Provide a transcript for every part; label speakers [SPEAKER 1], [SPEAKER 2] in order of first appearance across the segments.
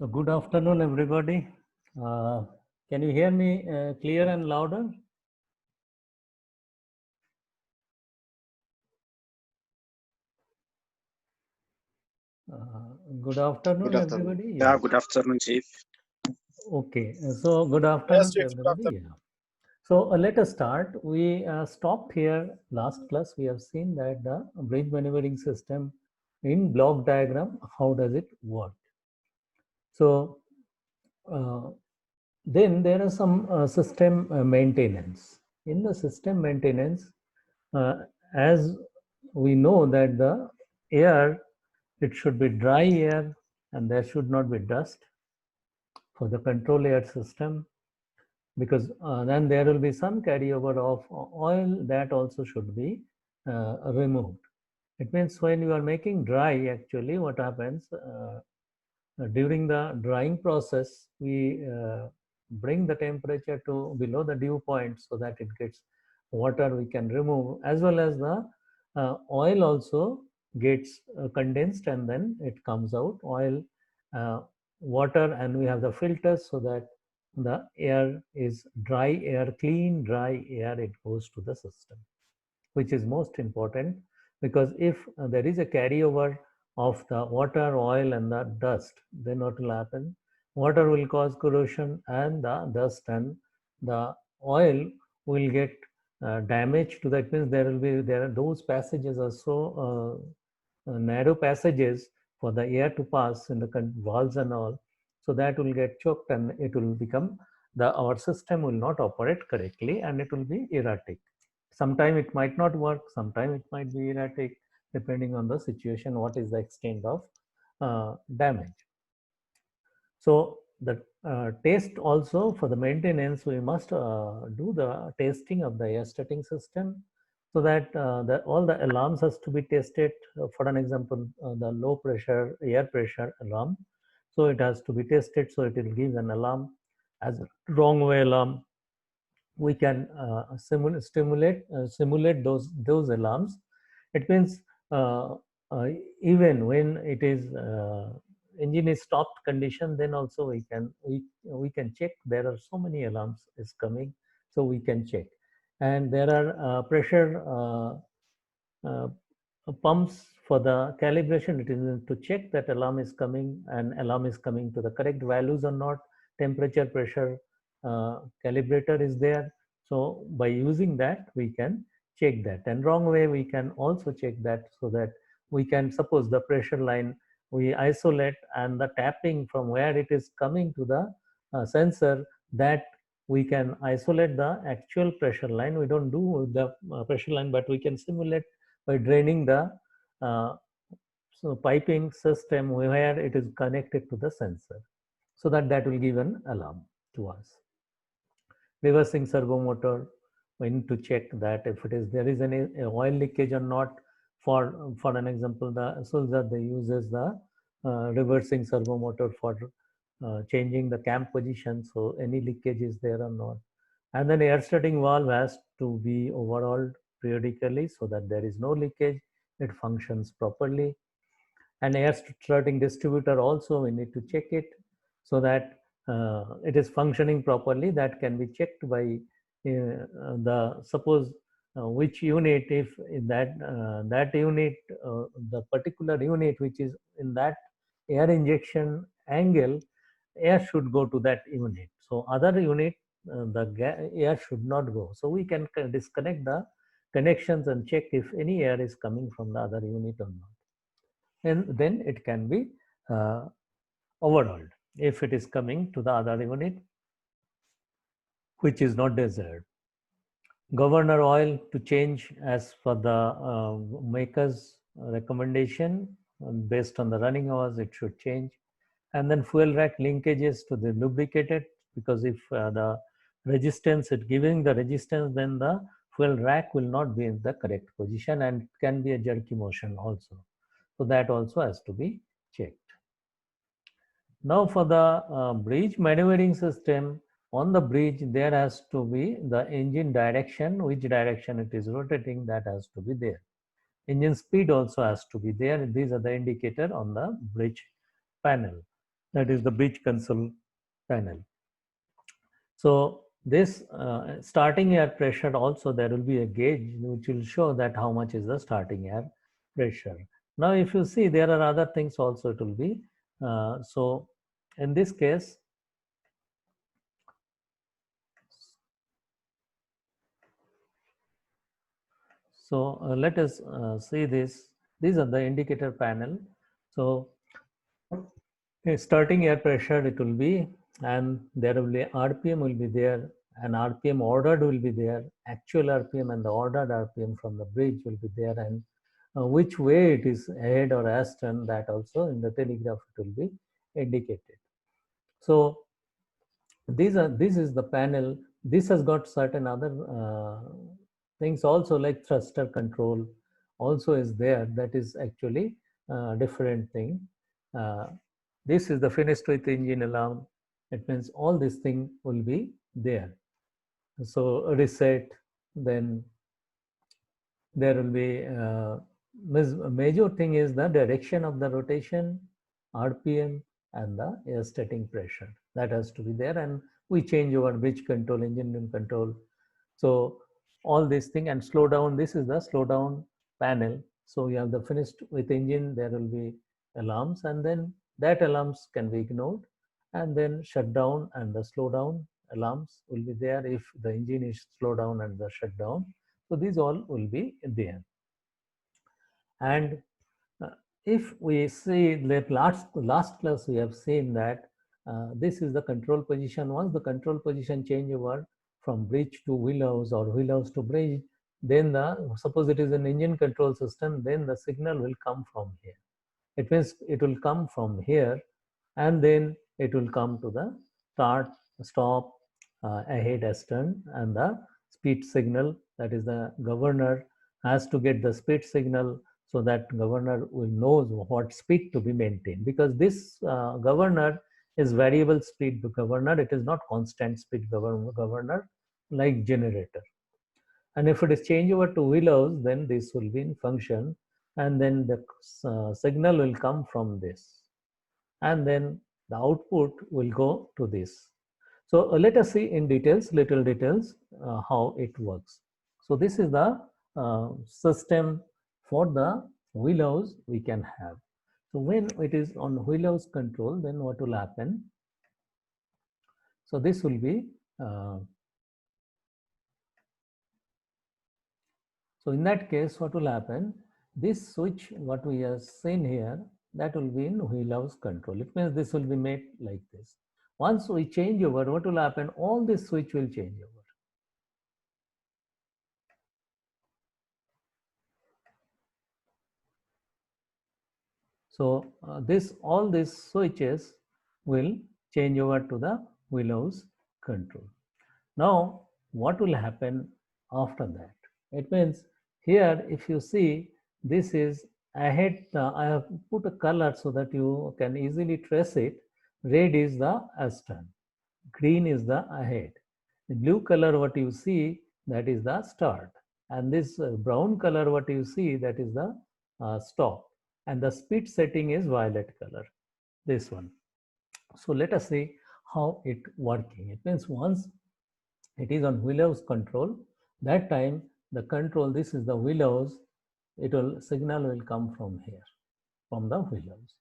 [SPEAKER 1] So good afternoon, everybody. Uh, can you hear me clear and louder? Good afternoon,
[SPEAKER 2] Good afternoon.
[SPEAKER 1] everybody.
[SPEAKER 2] Yeah,
[SPEAKER 1] Yes.
[SPEAKER 2] good afternoon, Chief.
[SPEAKER 1] Okay. So good
[SPEAKER 2] Yes,
[SPEAKER 1] afternoon to
[SPEAKER 2] Chief. Good
[SPEAKER 1] everybody.
[SPEAKER 2] afternoon.
[SPEAKER 1] Yeah. So let us start. We stopped here last class. We have seen that the bridge maneuvering system in block diagram, how does it work? So uh, then there are some system maintenance. In the system maintenance, uh, as we know that the air, it should be dry air and there should not be dust for the control air system, because then there will be some carryover of oil that also should be removed. It means when you are making dry, actually what happens during the drying process, we bring the temperature to below the dew point so that it gets water we can remove, as well as the oil also gets condensed and then it comes out oil, uh, water, and we have the filters so that the air is dry air, clean dry air, it goes to the system, which is most important, because if there is a carryover of the water, oil, and the dust, then what will happen? Water will cause corrosion, and the dust and the oil will get damage to that. Means there are those passages are so narrow passages for the air to pass in the valves and all, so that will get choked and it will become our system will not operate correctly and it will be erratic. Sometime it might not work, sometime it might be erratic, depending on the situation, what is the extent of damage. So the test also for the maintenance, we must do the testing of the air setting system, so that all the alarms has to be tested. For an example, the low pressure air pressure alarm, so it has to be tested, so it will give an alarm. As a wrong way alarm, we can simulate those alarms. It means uh, uh, even when it is engine is stopped condition, then also we can check. There are so many alarms is coming, so we can check. And there are pressure uh, pumps for the calibration. It is to check that alarm is coming and alarm is coming to the correct values or not. Temperature, pressure calibrator is there. So by using that, we can check that. And wrong way, we can also check that, so that we can suppose the pressure line we isolate, and the tapping from where it is coming to the sensor, that we can isolate the actual pressure line. We don't do the pressure line, but we can simulate by draining the uh, piping system where it is connected to the sensor, so that that will give an alarm to us. Reversing servo motor, we need to check that if it is there is any oil leakage or not. For an example, the Sulzer, they uses the reversing servo motor for changing the cam position, so any leakage is there or not. And then air setting valve has to be overhauled periodically so that there is no leakage, it functions properly. And air strutting distributor also, we need to check it, so that it is functioning properly. That can be checked by the suppose which unit, if in that unit, the particular unit which is in that air injection angle, air should go to that unit. So other unit, air should not go. So we can disconnect the connections and check if any air is coming from the other unit or not, and then it can be uh, overhauled if it is coming to the other unit which is not desired. Governor oil to change as per the maker's recommendation. Based on the running hours, it should change. And then fuel rack linkages to the lubricated, because if the resistance, it giving the resistance, then the fuel rack will not be in the correct position and can be a jerky motion also. So that also has to be checked. Now for the bridge maneuvering system, on the bridge there has to be the engine direction, which direction it is rotating, that has to be there. Engine speed also has to be there. These are the indicator on the bridge panel. That is the bridge console panel. So this starting air pressure also, there will be a gauge which will show that how much is the starting air pressure. Now if you see, there are other things also it will be. So in this case, so let us see this. These are the indicator panel. So starting air pressure it will be, and there will be RPM will be there, and RPM ordered will be there, actual RPM and the ordered RPM from the bridge will be there, and which way it is ahead or astern, that also in the telegraph it will be indicated. So this is the panel. This has got certain other things also, like thruster control also is there. That is actually different thing. uh, this is the finished with engine alarm. It means all this thing will be there. So reset, then there will be major thing is the direction of the rotation, RPM, and the air pressure. That has to be there, and we change our bridge control, engine room control. So all these thing, and slow down. This is the slow down panel. So you have the finished with engine. There will be alarms, and then that alarms can be ignored, and then shut down and the slow down alarms will be there if the engine is slow down and the shut down. So these all will be there. And uh, if we see that last class, we have seen that this is the control position. Once the control position change over from bridge to wheelhouse or wheelhouse to bridge, then suppose it is an engine control system, then the signal will come from here. It means it will come from here, and then it will come to the start, stop, ahead, astern, and the speed signal. That is, the governor has to get the speed signal, so that governor will know what speed to be maintained, because this governor is variable speed governor. It is not constant speed governor like generator. And if it is change over to wheelhouse, then this will be in function, and then the signal will come from this, and then the output will go to this. So let us see in details, little details, how it works. So this is the system for the wheelhouse we can have. So when it is on wheelhouse control, then what will happen? So this will be so in that case, what will happen? This switch, what we have seen here, that will be in wheelhouse control. It means this will be made like this. Once we change over, what will happen? All this switch will change over. So all these switches will change over to the wheelhouse control. Now, what will happen after that? It means here, if you see, this is ahead. I have put a color so that you can easily trace it. Red is the astern, green is the ahead. The blue color, what you see, that is the start. And this brown color, what you see, that is the stop. And the speed setting is violet color, this one. So let us see how it working. It means once it is on wheelhouse control, that time the control, this is the wheelhouse, it will signal will come from here, from the wheelhouse.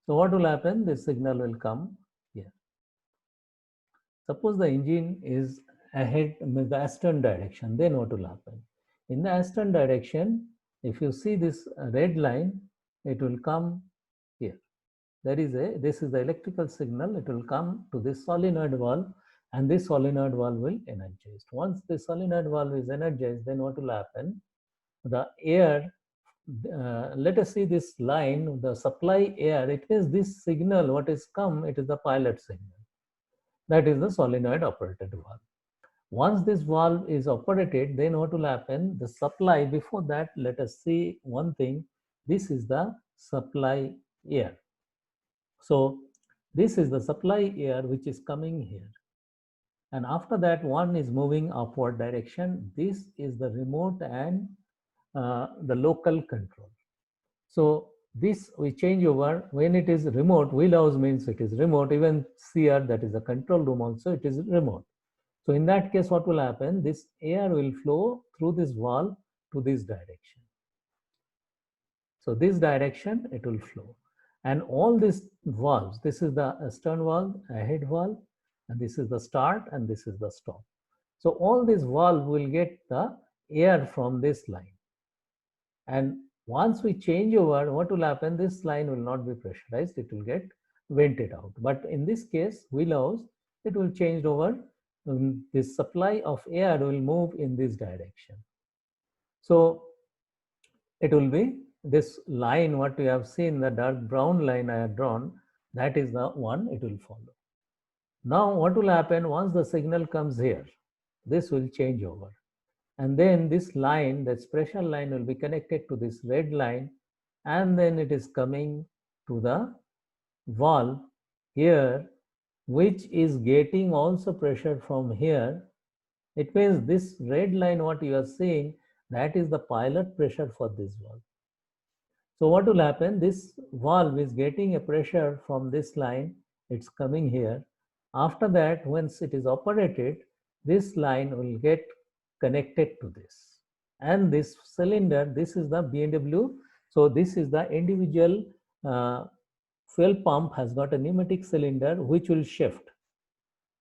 [SPEAKER 1] So what will happen? This signal will come here. Suppose the engine is ahead in the astern direction, then what will happen? In the astern direction, if you see this red line, it will come here. This is the electrical signal. It will come to this solenoid valve, and this solenoid valve will energized. Once the solenoid valve is energized, then what will happen? The air, let us see this line, the supply air. It means this signal, what is come, it is the pilot signal. That is the solenoid operated valve. Once this valve is operated, then what will happen? The supply, before that, let us see one thing. This is the supply air. So this is the supply air which is coming here. And after that, one is moving upward direction. This is the remote and the local control. So this we change over. When it is remote, wheelhouse means it is remote. Even CR, that is a control room, also it is remote. So in that case, what will happen? This air will flow through this valve to this direction. So this direction it will flow. And all these valves, this is the stern valve, ahead valve, and this is the start, and this is the stop. So all these valve will get the air from this line. And once we change over, what will happen? This line will not be pressurized, it will get vented out. But in this case, wheelhouse, it will change over. This supply of air will move in this direction. So it will be this line, what we have seen, the dark brown line I have drawn, that is the one it will follow. Now what will happen once the signal comes here? This will change over. And then this line, this pressure line, will be connected to this red line, and then it is coming to the valve here, which is getting also pressure from here. It means this red line, what you are seeing, that is the pilot pressure for this valve. So what will happen? This valve is getting a pressure from this line. It's coming here. After that, once it is operated, this line will get connected to this. And this cylinder, this is the B&W. So this is the individual fuel pump has got a pneumatic cylinder which will shift.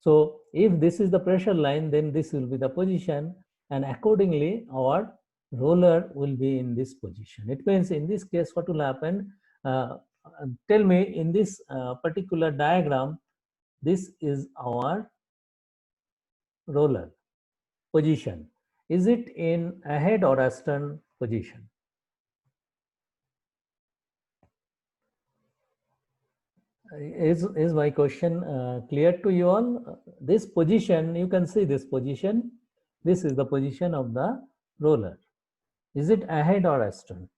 [SPEAKER 1] So if this is the pressure line, then this will be the position, and accordingly our roller will be in this position. It means in this case what will happen, tell me, in this particular diagram, this is our roller position. Is it in ahead or astern position? Is my question clear to you all? This position, you can see this position. This is the position of the roller. Is it ahead or astern?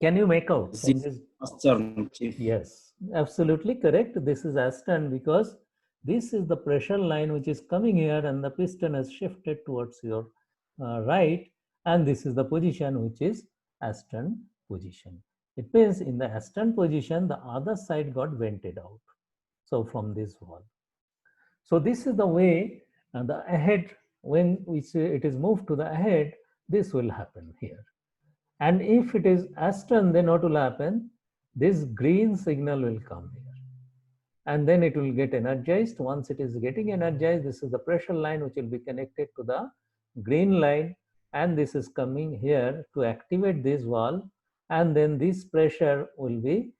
[SPEAKER 1] Can you make out from this?
[SPEAKER 2] Astern, Chief.
[SPEAKER 1] Yes, absolutely correct. This is astern because this is the pressure line which is coming here, and the piston has shifted towards your right, and this is the position which is astern position. It means in the astern position, the other side got vented out. So from this valve. So this is the way the ahead, when we say it is moved to the ahead, this will happen here. And if it is astern, then what will happen? This green signal will come here. And then it will get energized. Once it is getting energized, this is the pressure line which will be connected to the green line. And this is coming here to activate this valve. And then this pressure will be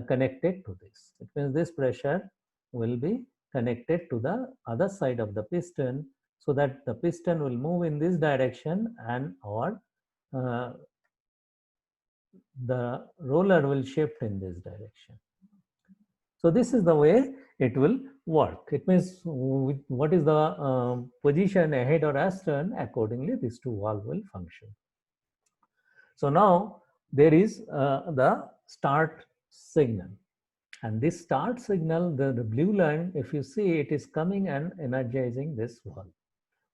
[SPEAKER 1] connected to this. It means this pressure will be connected to the other side of the piston, so that the piston will move in this direction, and our the roller will shift in this direction. So this is the way it will work. It means what is the position ahead or astern, accordingly these two valves will function. So now there is the start signal, and this start signal, the blue line, if you see, it is coming and energizing this valve.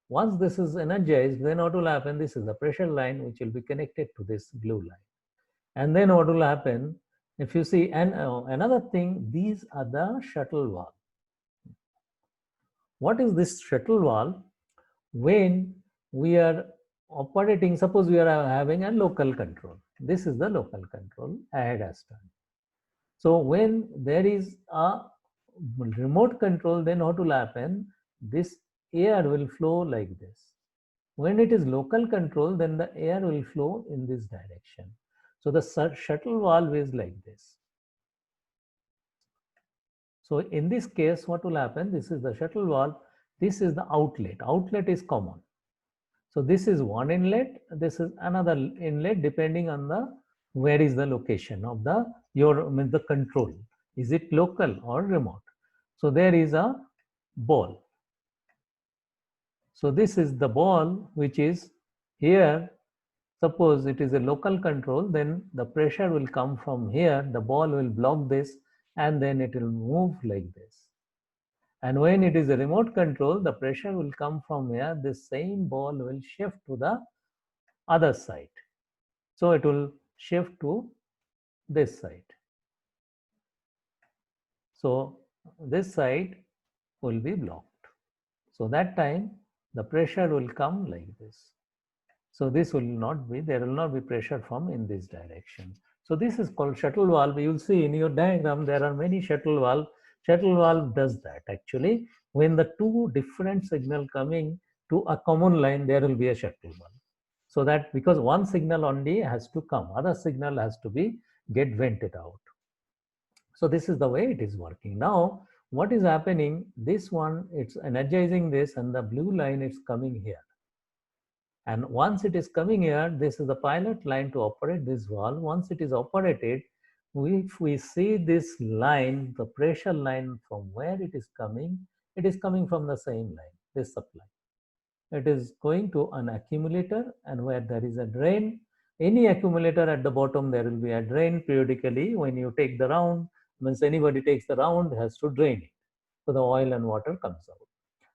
[SPEAKER 1] Once this is energized, then what will happen? This is the pressure line which will be connected to this blue line. And then what will happen? If you see, and another thing, these are the shuttle valve. What is this shuttle valve? When we are operating, suppose we are having a local control. This is the local control, ahead astern. So when there is a remote control, then what will happen? This air will flow like this. When it is local control, then the air will flow in this direction. So the shuttle valve is like this. So in this case, what will happen? This is the shuttle valve. This is the outlet. Outlet is common. So this is one inlet. This is another inlet, depending on the where is the location of the the control. Is it local or remote? So there is a ball. So this is the ball which is here. Suppose it is a local control, then the pressure will come from here, the ball will block this, and then it will move like this. And when it is a remote control, the pressure will come from here, this same ball will shift to the other side. So it will shift to this side. So this side will be blocked. So that time the pressure will come like this. So this will not be, there will not be pressure from in this direction. So this is called shuttle valve. You will see in your diagram there are many shuttle valve. Shuttle valve does that actually. When the two different signal coming to a common line, there will be a shuttle valve. So that because one signal only has to come, other signal has to be get vented out. So this is the way it is working. Now what is happening, this one it's energizing this and the blue line is coming here. And once it is coming here, this is the pilot line to operate this valve. Once it is operated, if we see this line, the pressure line from where it is coming from the same line, this supply. It is going to an accumulator, and where there is a drain, any accumulator at the bottom, there will be a drain periodically. When you take the round, means anybody takes the round, has to drain it. So the oil and water comes out.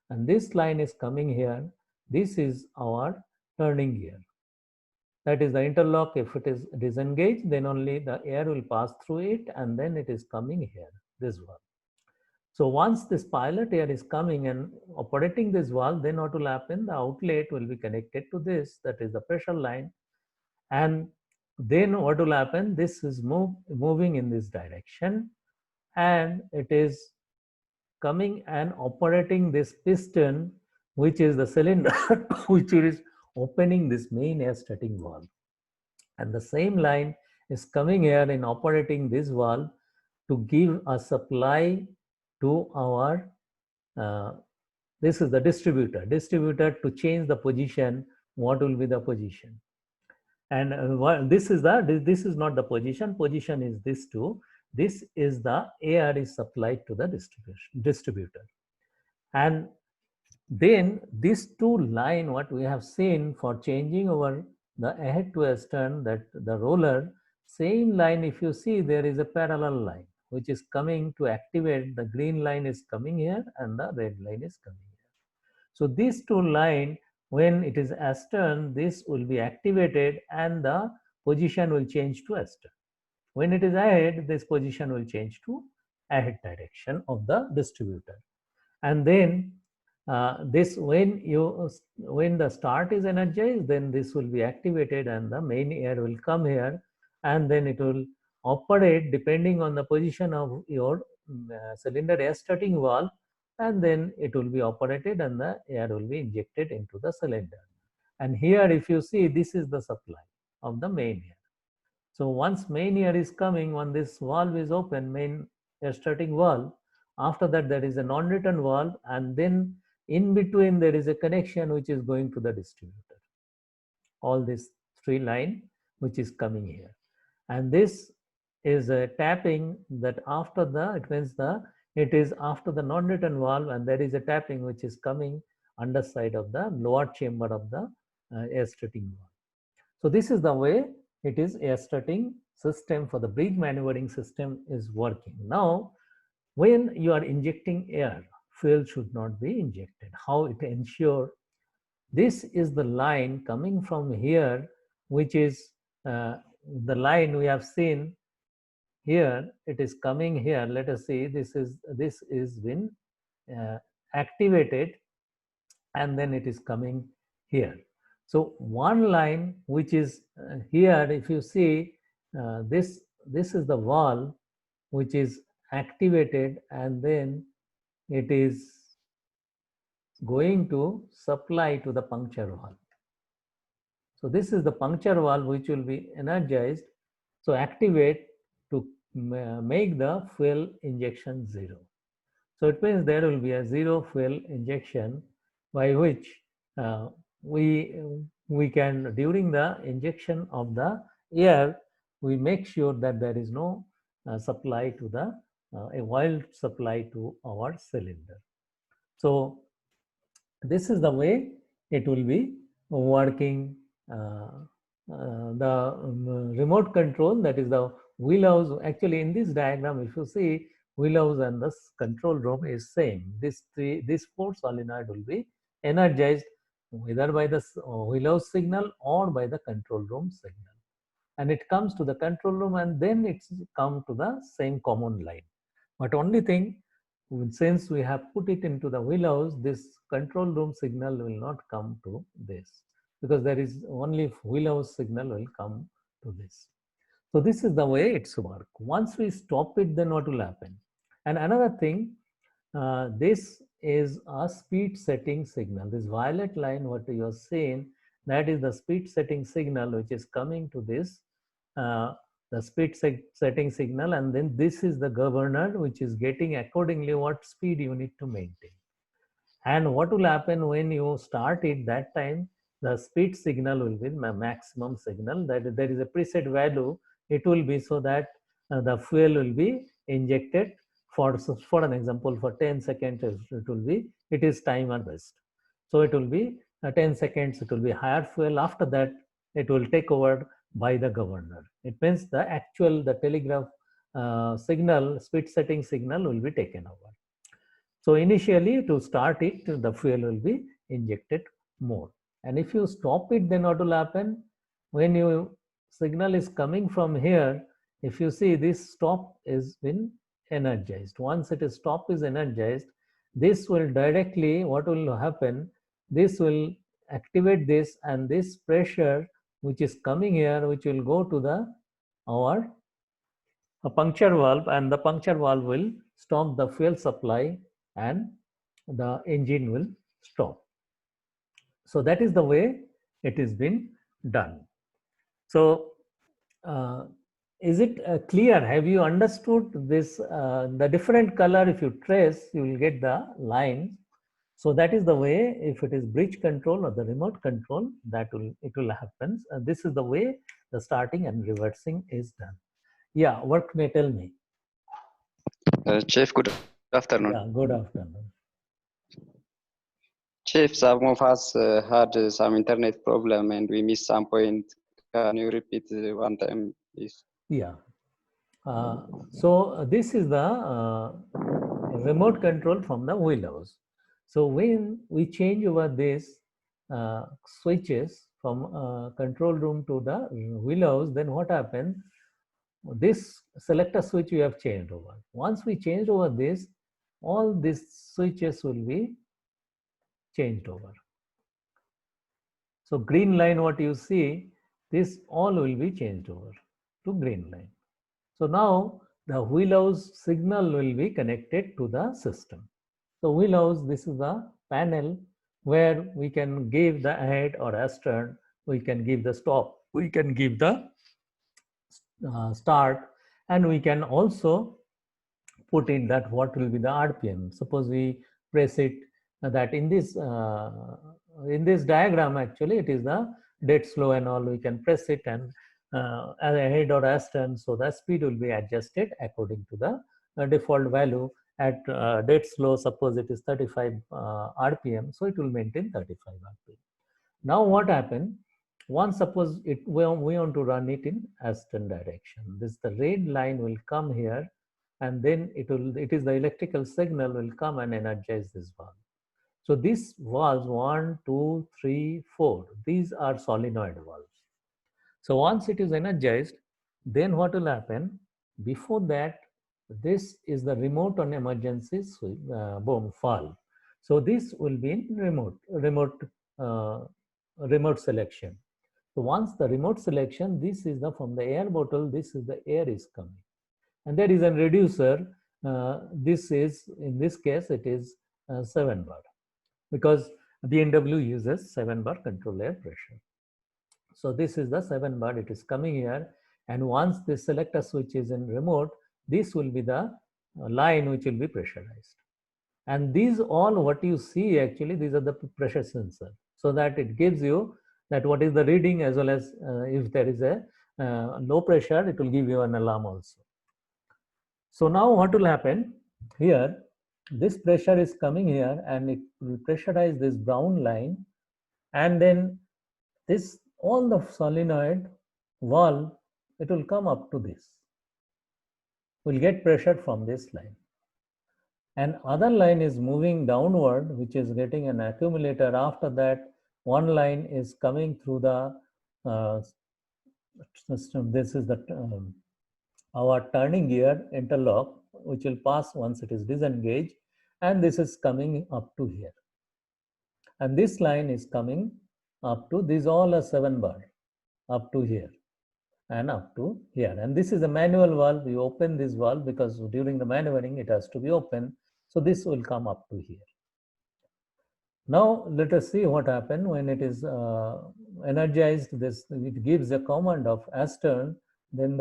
[SPEAKER 1] And this line is coming here. This is our turning gear. That is the interlock. If it is disengaged, then only the air will pass through it, and then it is coming here, this valve. So once this pilot air is coming and operating this valve, then what will happen? The outlet will be connected to this, that is the pressure line. And then what will happen? This is moving in this direction, and it is coming and operating this piston, which is the cylinder, which is opening this main air starting valve. And the same line is coming here in operating this valve to give a supply to our, this is the distributor to change the position, what will be the position. And this is not the position is this too. This is the air is supplied to the distributor. And then these two line, what we have seen for changing over the ahead to astern, that the roller, same line, if you see, there is a parallel line which is coming to activate. The green line is coming here and the red line is coming here. So these two line, when it is astern, this will be activated and the position will change to astern. When it is ahead, this position will change to ahead direction of the distributor. And then this when the start is energized, then this will be activated and the main air will come here, and then it will operate depending on the position of your cylinder air starting valve, and then it will be operated and the air will be injected into the cylinder. And here if you see, this is the supply of the main air. So once main air is coming, when this valve is open, main air starting valve, after that there is a non-return valve, and then in between there is a connection which is going to the distributor. All this three line which is coming here. And this is a tapping that after the, it is after the non-return valve, and there is a tapping which is coming underside of the lower chamber of the air starting valve. So this is the way it is air starting system for the bridge maneuvering system is working. Now, when you are injecting air, fuel should not be injected. How it ensure? This is the line coming from here, which is the line we have seen here. It is coming here. Let us see. This is been activated, and then it is coming here. So one line which is here, if you see, this is the valve which is activated, and then it is going to supply to the puncture valve. So this is the puncture valve which will be energized, so activate to make the fuel injection zero. So it means there will be a zero fuel injection, by which we can, during the injection of the air, we make sure that there is no supply to the a oil supply to our cylinder. So this is the way it will be working. The remote control, that is the wheelhouse. Actually, in this diagram, if you see, wheelhouse and the control room is same. This four solenoid will be energized either by the wheelhouse signal or by the control room signal. and it comes to the control room, and then it's come to the same common line. But only thing, since we have put it into the wheelhouse, this control room signal will not come to this, because there is only wheelhouse signal will come to this. So this is the way it's work. Once we stop it, then what will happen? And another thing, this is a speed setting signal. This violet line, what you are seeing, that is the speed setting signal which is coming to this, the speed setting signal, and then this is the governor which is getting accordingly what speed you need to maintain. And what will happen when you start it, that time the speed signal will be maximum signal, that there is a preset value it will be, so that the fuel will be injected for an example for 10 seconds it will be, it is time and rest. So it will be 10 seconds it will be higher fuel, after that it will take over by the governor. It means the actual, the telegraph signal, speed setting signal will be taken over. So initially to start it, the fuel will be injected more. And if you stop it, then what will happen? When your signal is coming from here, if you see this stop is been energized. Once it is stop is energized, this will directly, what will happen? This will activate this, and this pressure which is coming here, which will go to the our a puncture valve, and the puncture valve will stop the fuel supply and the engine will stop. So that is the way it is been done. So is it clear? Have you understood this? The different color, if you trace, you will get the lines. So that is the way, if it is bridge control or the remote control, that will, it will happen. This is the way the starting and reversing is done. Yeah, work may tell me.
[SPEAKER 2] Chief, good afternoon.
[SPEAKER 1] Yeah, good afternoon.
[SPEAKER 2] Chief, some of us had some internet problem and we missed some point. Can you repeat one time, please?
[SPEAKER 1] Yeah. So this is the remote control from the wheelhouse. So when we change over this switches from control room to the wheelhouse, then what happens? This selector switch we have changed over. Once we change over this, all these switches will be changed over. So green line, what you see, this all will be changed over to green line. So now the wheelhouse signal will be connected to the system. So wheelhouse, this is the panel where we can give the ahead or astern, we can give the stop, we can give the start, and we can also put in that what will be the RPM. Suppose we press it that in this diagram, actually it is the dead slow and all, we can press it and as ahead or astern, so the speed will be adjusted according to the default value. At dead slow, suppose it is 35 RPM, so it will maintain 35 RPM. Now what happened? Once suppose we want to run it in astern direction, this the red line will come here, and then it is the electrical signal will come and energize this valve. So this valves 1, 2, 3, 4. These are solenoid valves. So once it is energized, then what will happen? Before that, this is the remote on emergency boom valve. So this will be in remote selection. So once the remote selection, this is the from the air bottle, this is the air is coming. And there is a reducer. This is, in this case, it is 7 bar, because B&W uses 7 bar control air pressure. So this is the 7 bar, it is coming here. And once this selector switch is in remote, this will be the line which will be pressurized. And these all what you see, actually, these are the pressure sensor. So that it gives you that what is the reading, as well as if there is a low pressure, it will give you an alarm also. So now what will happen here, this pressure is coming here and it will pressurize this brown line, and then this all the solenoid valve, it will come up to this, will get pressure from this line, and other line is moving downward, which is getting an accumulator. After that, one line is coming through the system. This is the our turning gear interlock, which will pass once it is disengaged, and this is coming up to here. And this line is coming up to, these all are 7 bar, up to here and up to here. And this is a manual valve. We open this valve because during the maneuvering it has to be open. So this will come up to here. Now let us see what happened when it is energized. This, it gives a command of astern, then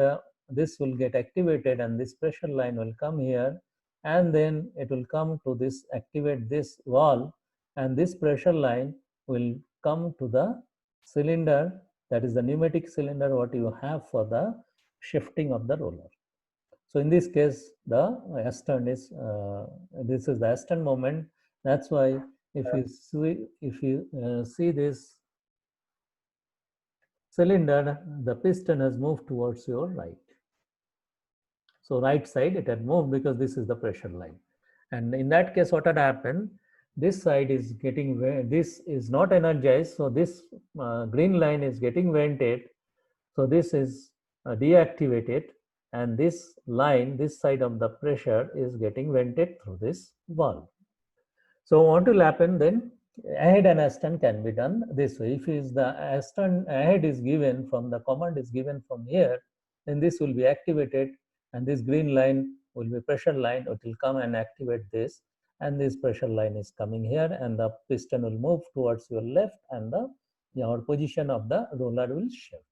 [SPEAKER 1] this will get activated and this pressure line will come here, and then it will come to this, activate this valve, and this pressure line will come to the cylinder, that is the pneumatic cylinder what you have for the shifting of the roller. So in this case, the astern is, this is the astern moment. That's why if you see this cylinder, the piston has moved towards your right. So right side it had moved because this is the pressure line. And in that case, what had happened? This side is getting, this is not energized. So this green line is getting vented. So this is deactivated, and this line, this side of the pressure is getting vented through this valve. So what will happen then? Ahead and astern can be done this way. If is the astern ahead is given from the command is given from here, then this will be activated, and this green line will be pressure line. It will come and activate this, and this pressure line is coming here, and the piston will move towards your left, and your position of the roller will shift.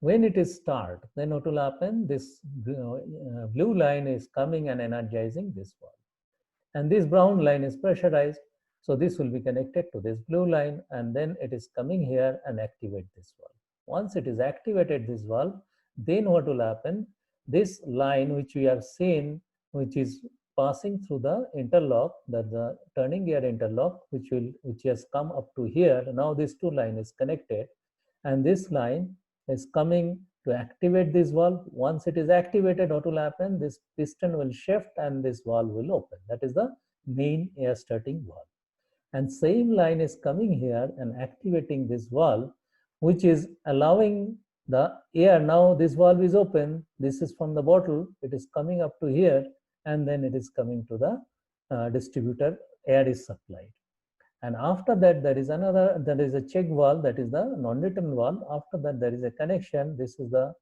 [SPEAKER 1] When it is start, then what will happen? This blue line is coming and energizing this valve, and this brown line is pressurized. So this will be connected to this blue line, and then it is coming here and activate this valve. Once it is activated this valve, then what will happen? This line which we have seen, which is passing through the interlock, that the turning gear interlock, which has come up to here. Now this two line is connected, and this line is coming to activate this valve. Once it is activated, what will happen? This piston will shift and this valve will open. That is the main air starting valve. And same line is coming here and activating this valve, which is allowing the air. Now this valve is open. This is from the bottle. It is coming up to here, and then it is coming to the distributor. Air is supplied. And after that, there is a check valve, that is the non-return valve. After that, there is a connection. This is the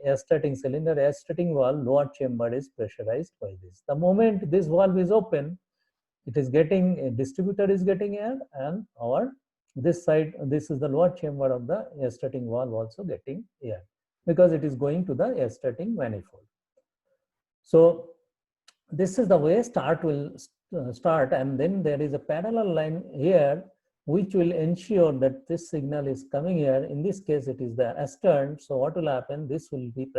[SPEAKER 1] air starting cylinder, air starting valve. Lower chamber is pressurized by this. The moment this valve is open, it is getting, a distributor is getting air, and this side, this is the lower chamber of the air starting valve also getting air, because it is going to the air starting manifold. So this is the way start will start, and then there is a parallel line here which will ensure that this signal is coming here. In this case, it is the astern. So what will happen? This will be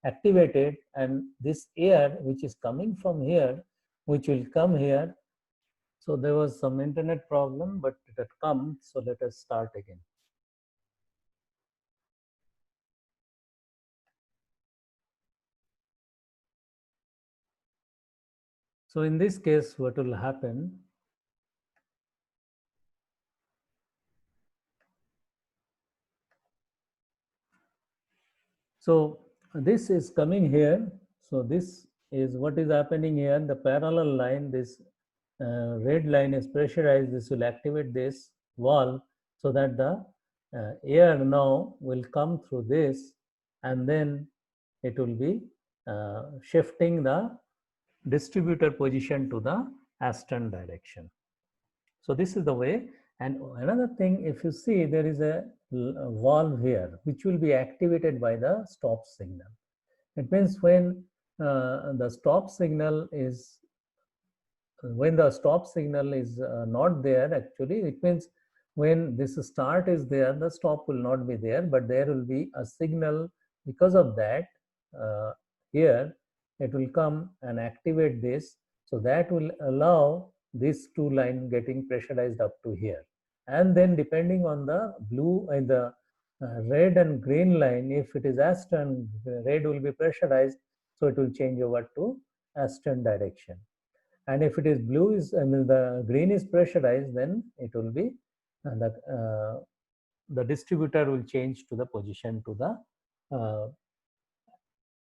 [SPEAKER 1] activated, and this air which is coming from here, which will come here. So there was some internet problem, but it had come. So let us start again. So in this case, what will happen? So this is coming here. So this is what is happening here. The parallel line, this red line is pressurized. This will activate this valve so that the air now will come through this, and then it will be shifting the distributor position to the astern direction. So this is the way. And another thing, if you see, there is a valve here which will be activated by the stop signal. It means when the stop signal is not there, actually, it means when this start is there, the stop will not be there, but there will be a signal. Because of that, here it will come and activate this. So that will allow these two lines getting pressurized up to here. And then depending on the blue and the red and green line, if it is astern, red will be pressurized, so it will change over to astern direction. And if it is the green is pressurized, then it will be the distributor will change to the position to the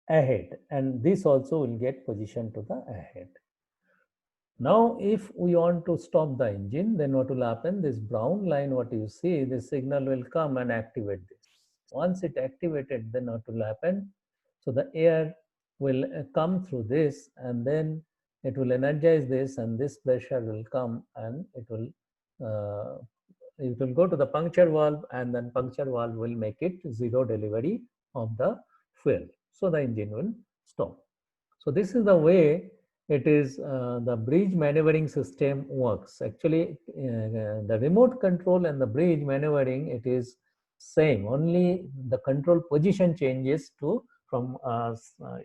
[SPEAKER 1] ahead, and this also will get position to the ahead. Now, if we want to stop the engine, then what will happen? This brown line, what you see, this signal will come and activate this. Once it activated, then what will happen? So the air will come through this, and then it will energize this, and this pressure will come, and it will go to the puncture valve, and then puncture valve will make it zero delivery of the fuel. So the engine will stop. So this is the way it is the bridge maneuvering system works. Actually, the remote control and the bridge maneuvering, it is same. Only the control position changes to from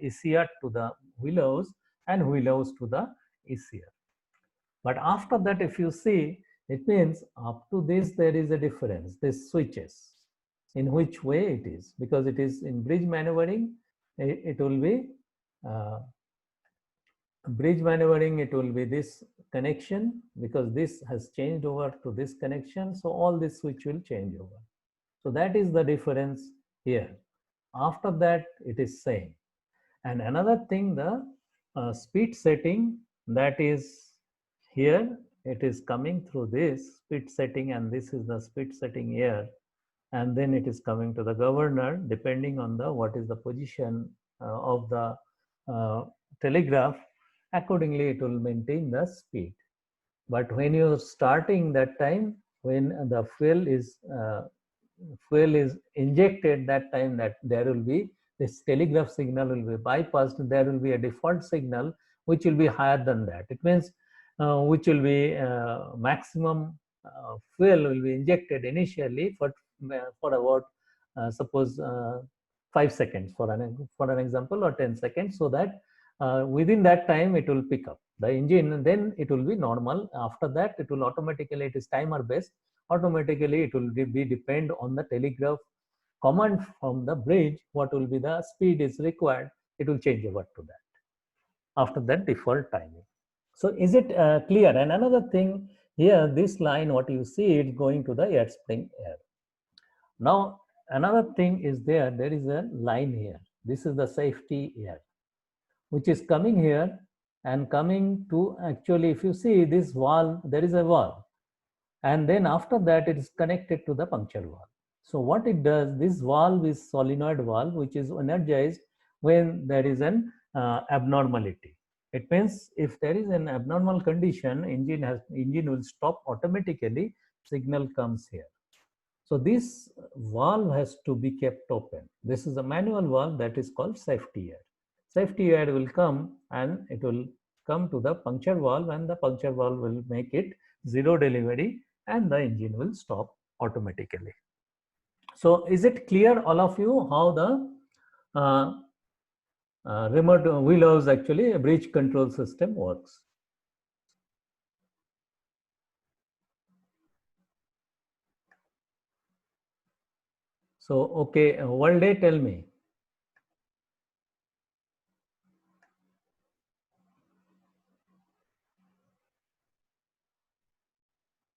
[SPEAKER 1] ECR to the wheelhouse and wheelhouse to the ECR. But after that, if you see, it means up to this there is a difference. This switches in which way it is, because it is in bridge maneuvering. It will be bridge maneuvering, it will be this connection, because this has changed over to this connection. So all this switch will change over. So that is the difference here. After that, it is same. And another thing, the speed setting, that is here, it is coming through this speed setting, and this is the speed setting here. And then it is coming to the governor, depending on the what is the position of the telegraph. Accordingly, it will maintain the speed. But when you're starting that time, when the fuel is injected, that time that there will be this telegraph signal will be bypassed. There will be a default signal which will be higher than that. It means which will be maximum fuel will be injected initially for about suppose 5 seconds for an example, or 10 seconds, so that within that time it will pick up the engine, and then it will be normal. After that, it will automatically, it is timer based, automatically it will be depend on the telegraph command from the bridge, what will be the speed is required, it will change over to that after that default timing. So is it clear? And another thing here, this line what you see, it's going to the air spring air. Now another thing is there is a line here, this is the safety air, which is coming here and coming to, actually if you see this valve, there is a valve, and then after that it is connected to the puncture valve. So what it does, this valve is solenoid valve, which is energized when there is an abnormality. It means if there is an abnormal condition, engine will stop automatically, signal comes here. So this valve has to be kept open. This is a manual valve, that is called safety air. Safety air will come and it will come to the puncture valve, and the puncture valve will make it zero delivery, and the engine will stop automatically. So is it clear, all of you, how the remote wheelhouse, actually a bridge control system works? So okay, Valde, tell me.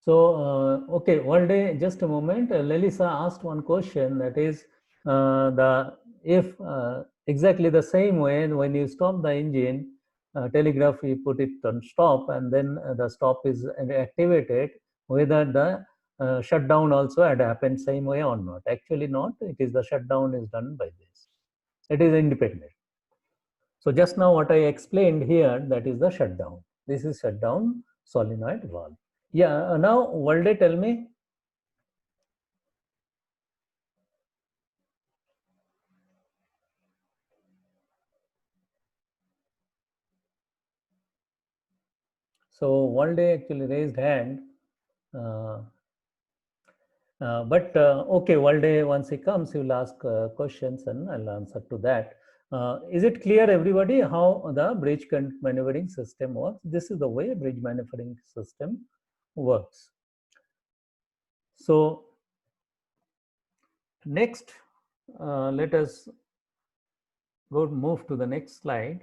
[SPEAKER 1] So, okay, one day, just a moment. Lelisa asked one question, that is, if exactly the same way when you stop the engine, telegraph, you put it on stop, and then the stop is activated, whether the shutdown also had happened same way or not. Actually not, it is the shutdown is done by this. It is independent. So just now what I explained here, that is the shutdown. This is shutdown solenoid valve. Yeah, now Valde, tell me. So Valde actually raised hand. Okay, Valde, once he comes, he will ask questions and I'll answer to that. Is it clear, everybody, how the bridge maneuvering system works? This is the way bridge maneuvering system works. So next, let us move to the next slide.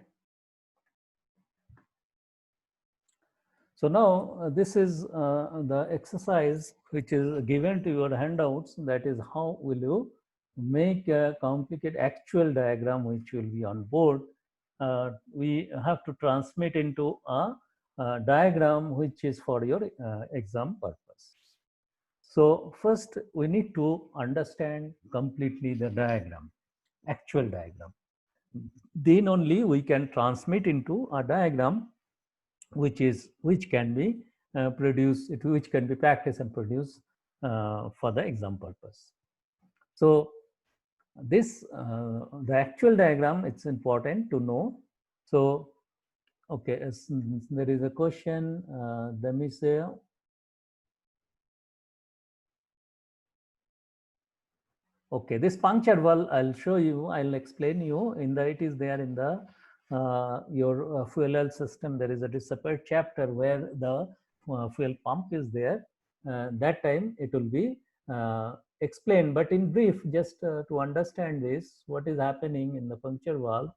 [SPEAKER 1] So now this is the exercise which is given to your handouts. That is how will you make a complicated actual diagram which will be on board. We have to transmit into a diagram which is for your exam purpose. So first we need to understand completely the diagram, actual diagram. Then only we can transmit into a diagram which can be produced, which can be practiced and produced for the exam purpose. So this the actual diagram, it's important to know. So okay, there is a question. Let me say. Okay, this puncture valve, I'll show you, I'll explain you. In the, it is there in the your fuel oil system. There is a separate chapter where the fuel pump is there. That time it will be explained, but in brief, just to understand this, what is happening in the puncture valve.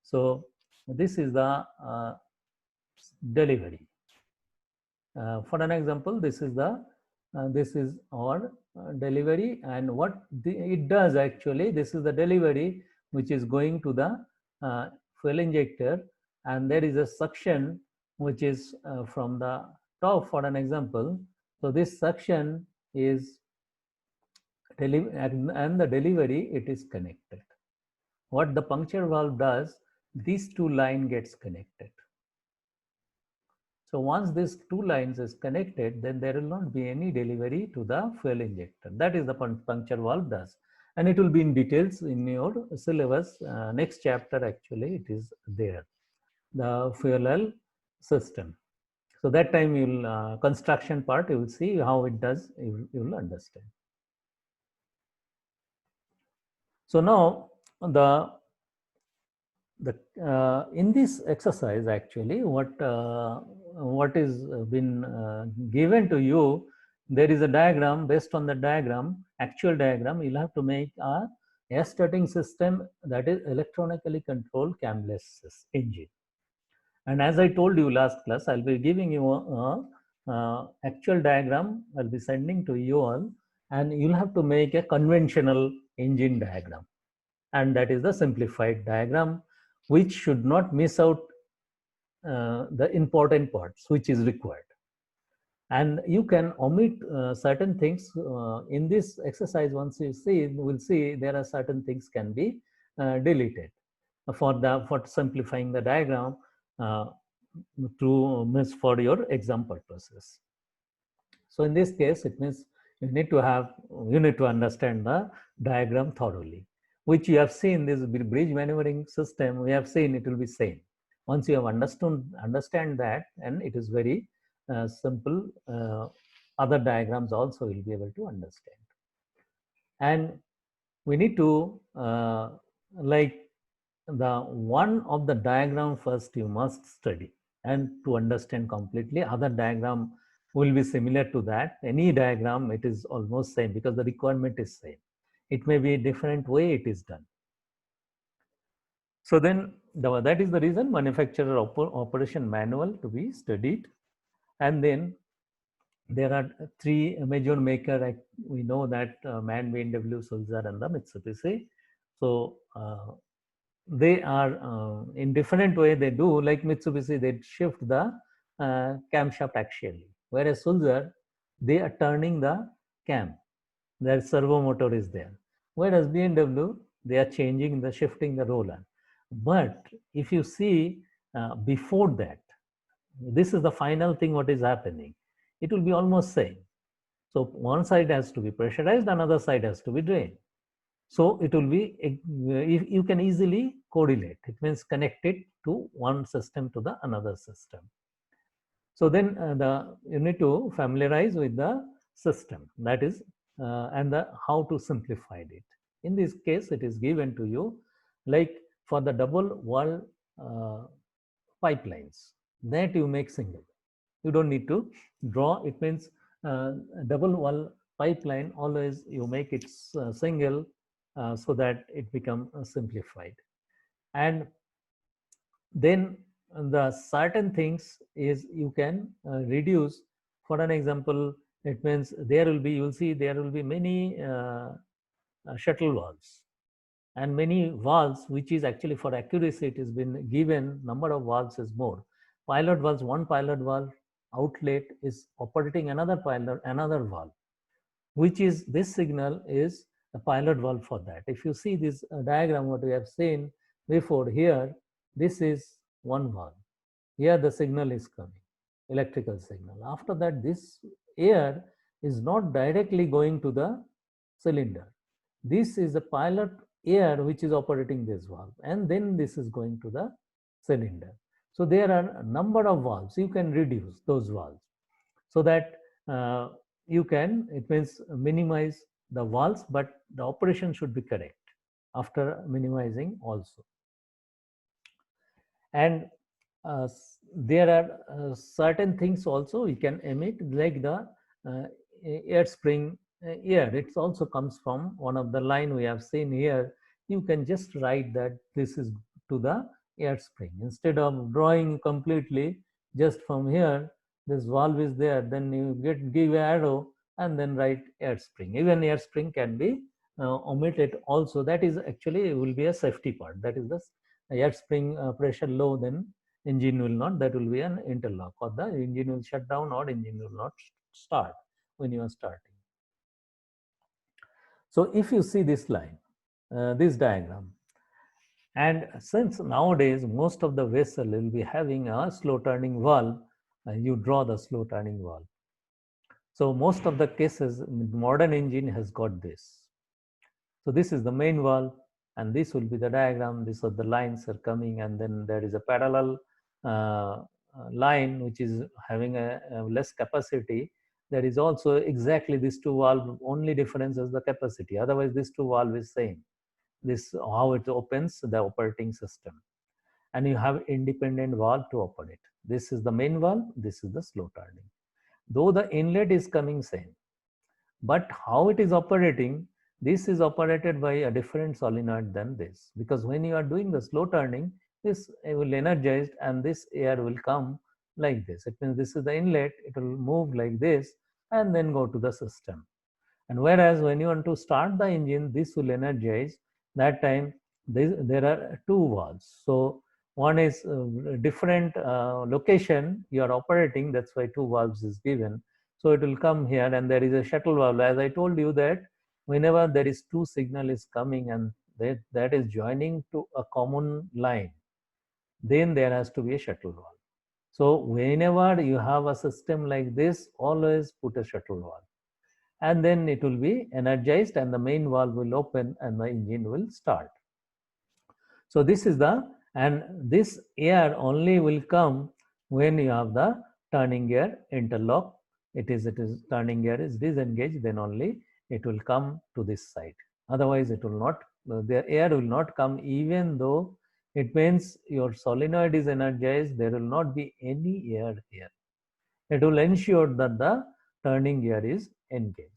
[SPEAKER 1] So this is the delivery. For an example, this is our delivery, and what it does actually, this is the delivery which is going to the fuel injector, and there is a suction which is from the top, for an example. So this suction is and the delivery, it is connected. What the puncture valve does, these two lines gets connected. So once this two lines is connected, then there will not be any delivery to the fuel injector. That is the puncture valve does. And it will be in details in your syllabus. Next chapter, actually, it is there. The fuel oil system. So that time you'll, construction part, you will see how it does, you will understand. So now in this exercise, actually, what is been given to you, there is a diagram. Based on the diagram, actual diagram, you'll have to make a air starting system, that is electronically controlled camless engine. And as I told you last class, I'll be giving you a actual diagram. I'll be sending to you all, and you'll have to make a conventional engine diagram, and that is the simplified diagram, which should not miss out the important parts which is required. And you can omit certain things in this exercise. Once you see, we'll see there are certain things can be deleted for simplifying the diagram for your exam purposes. So in this case, it means you need to understand the diagram thoroughly, which you have seen. This bridge maneuvering system, we have seen it will be same. Once you have understand that, and it is very simple, other diagrams also will be able to understand. And we need to like the one of the diagram first you must study, and to understand completely. Other diagram will be similar to that. Any diagram, it is almost same, because the requirement is same. It may be a different way it is done. So then that is the reason manufacturer operation manual to be studied. And then there are three major maker. We know that MAN, BMW, Sulzer, and the Mitsubishi. So they are in different way they do. Like Mitsubishi, they shift the camshaft axially, whereas Sulzer, they are turning the cam. Their servo motor is there. Whereas BMW, they are shifting the roller. But if you see before that, this is the final thing what is happening. It will be almost same. So one side has to be pressurized, another side has to be drained. So it will be, you can easily correlate. It means connect it to one system to the another system. So then you need to familiarize with the system, that is, and how to simplify it. In this case, it is given to you, like for the double wall pipelines, that you make single. You don't need to draw. It means double wall pipeline, always you make it single, so that it become simplified. And then the certain things is you can reduce. For an example, it means there will be, you will see there will be many shuttle valves and many valves, which is actually for accuracy, it has been given number of valves is more. Pilot valves, one pilot valve outlet is operating another valve, which is this signal is a pilot valve for that. If you see this diagram, what we have seen before here, this is one valve. Here the signal is coming, electrical signal. After that, this air is not directly going to the cylinder. This is the pilot air which is operating this valve, and then this is going to the cylinder. So there are a number of valves. You can reduce those valves so that you can, it means minimize the valves, but the operation should be correct after minimizing also. And there are certain things also we can emit, like the air spring air. It also comes from one of the line we have seen here. You can just write that this is to the air spring. Instead of drawing completely just from here, this valve is there, then you give arrow and then write air spring. Even air spring can be omitted also. That is actually will be a safety part. That is the air spring pressure low, then engine will not, that will be an interlock, or the engine will shut down or engine will not start when you are starting. So if you see this line, this diagram, and since nowadays most of the vessel will be having a slow turning valve, you draw the slow turning valve. So most of the cases, modern engine has got this. So this is the main valve, and this will be the diagram. These are the lines are coming, and then there is a parallel line which is having a less capacity. There is also exactly these two valve, only difference is the capacity. Otherwise, this two valve is same. This how it opens the operating system, and you have independent valve to operate. This is the main valve. This is the slow turning. Though the inlet is coming same, but how it is operating, this is operated by a different solenoid than this, because when you are doing the slow turning, this will energize and this air will come like this. It means this is the inlet, it will move like this and then go to the system. And whereas when you want to start the engine, this will energize. That time there are two valves. So one is different location you are operating, that's why two valves is given. So it will come here, and there is a shuttle valve. As I told you that whenever there is two signal is coming and that is joining to a common line, then there has to be a shuttle valve. So whenever you have a system like this, always put a shuttle valve, and then it will be energized and the main valve will open and the engine will start. So this is the, and this air only will come when you have the turning gear interlock. It is turning gear is disengaged, then only it will come to this side. Otherwise it will not, the air will not come, even though it means your solenoid is energized, there will not be any air here. It will ensure that the turning gear is engaged.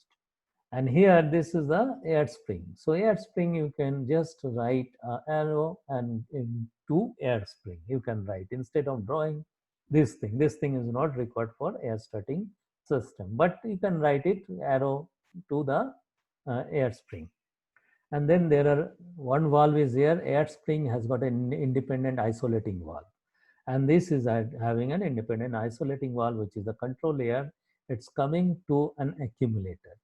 [SPEAKER 1] And here this is the air spring. So air spring, you can just write arrow and into air spring you can write, instead of drawing this thing. This thing is not required for air starting system, but you can write it arrow to the air spring. And then there are one valve is here. Air spring has got an independent isolating valve, and this is having an independent isolating valve, which is the control air. It's coming to an accumulator.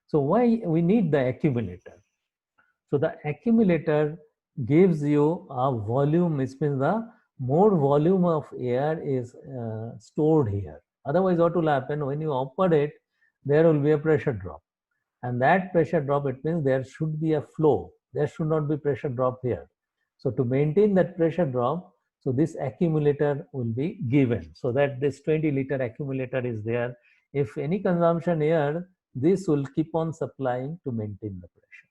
[SPEAKER 1] So why we need the accumulator? So the accumulator gives you a volume, which means the more volume of air is stored here. Otherwise, what will happen when you operate, there will be a pressure drop. And that pressure drop, it means there should be a flow. There should not be pressure drop here. So to maintain that pressure drop, so this accumulator will be given. So that this 20-liter accumulator is there. If any consumption here, this will keep on supplying to maintain the pressure.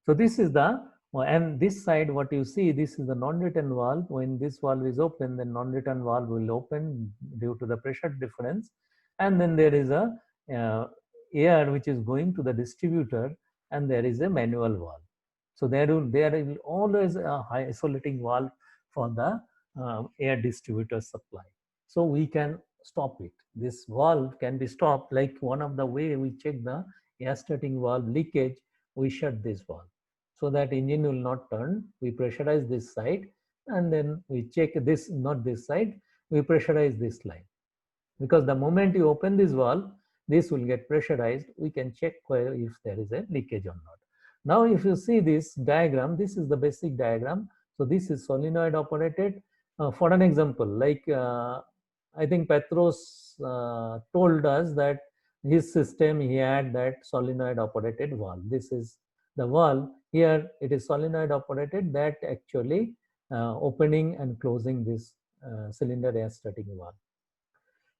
[SPEAKER 1] So this is the, and this side what you see, this is the non-return valve. When this valve is open, then non-return valve will open due to the pressure difference. And then there is a air which is going to the distributor, and there is a manual valve. So there will always a high isolating valve for the air distributor supply. So we can stop it. This valve can be stopped, like one of the way we check the air starting valve leakage, we shut this valve so that engine will not turn. We pressurize this side and then we check this, not this side, we pressurize this line. Because the moment you open this valve, this will get pressurized. We can check if there is a leakage or not. Now, if you see this diagram, this is the basic diagram. So this is solenoid operated. For an example, like I think Petros told us that his system, he had that solenoid operated valve. This is the valve. Here it is solenoid operated, that actually opening and closing this cylinder air starting valve.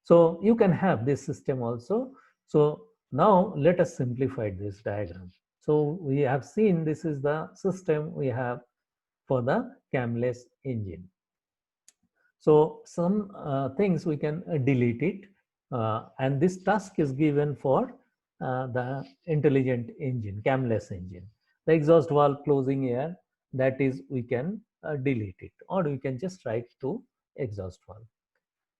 [SPEAKER 1] So you can have this system also. So now let us simplify this diagram. So we have seen this is the system we have for the camless engine. So some things we can delete it, and this task is given for the intelligent engine, camless engine. The exhaust valve closing air, that is we can delete it, or we can just write to exhaust valve.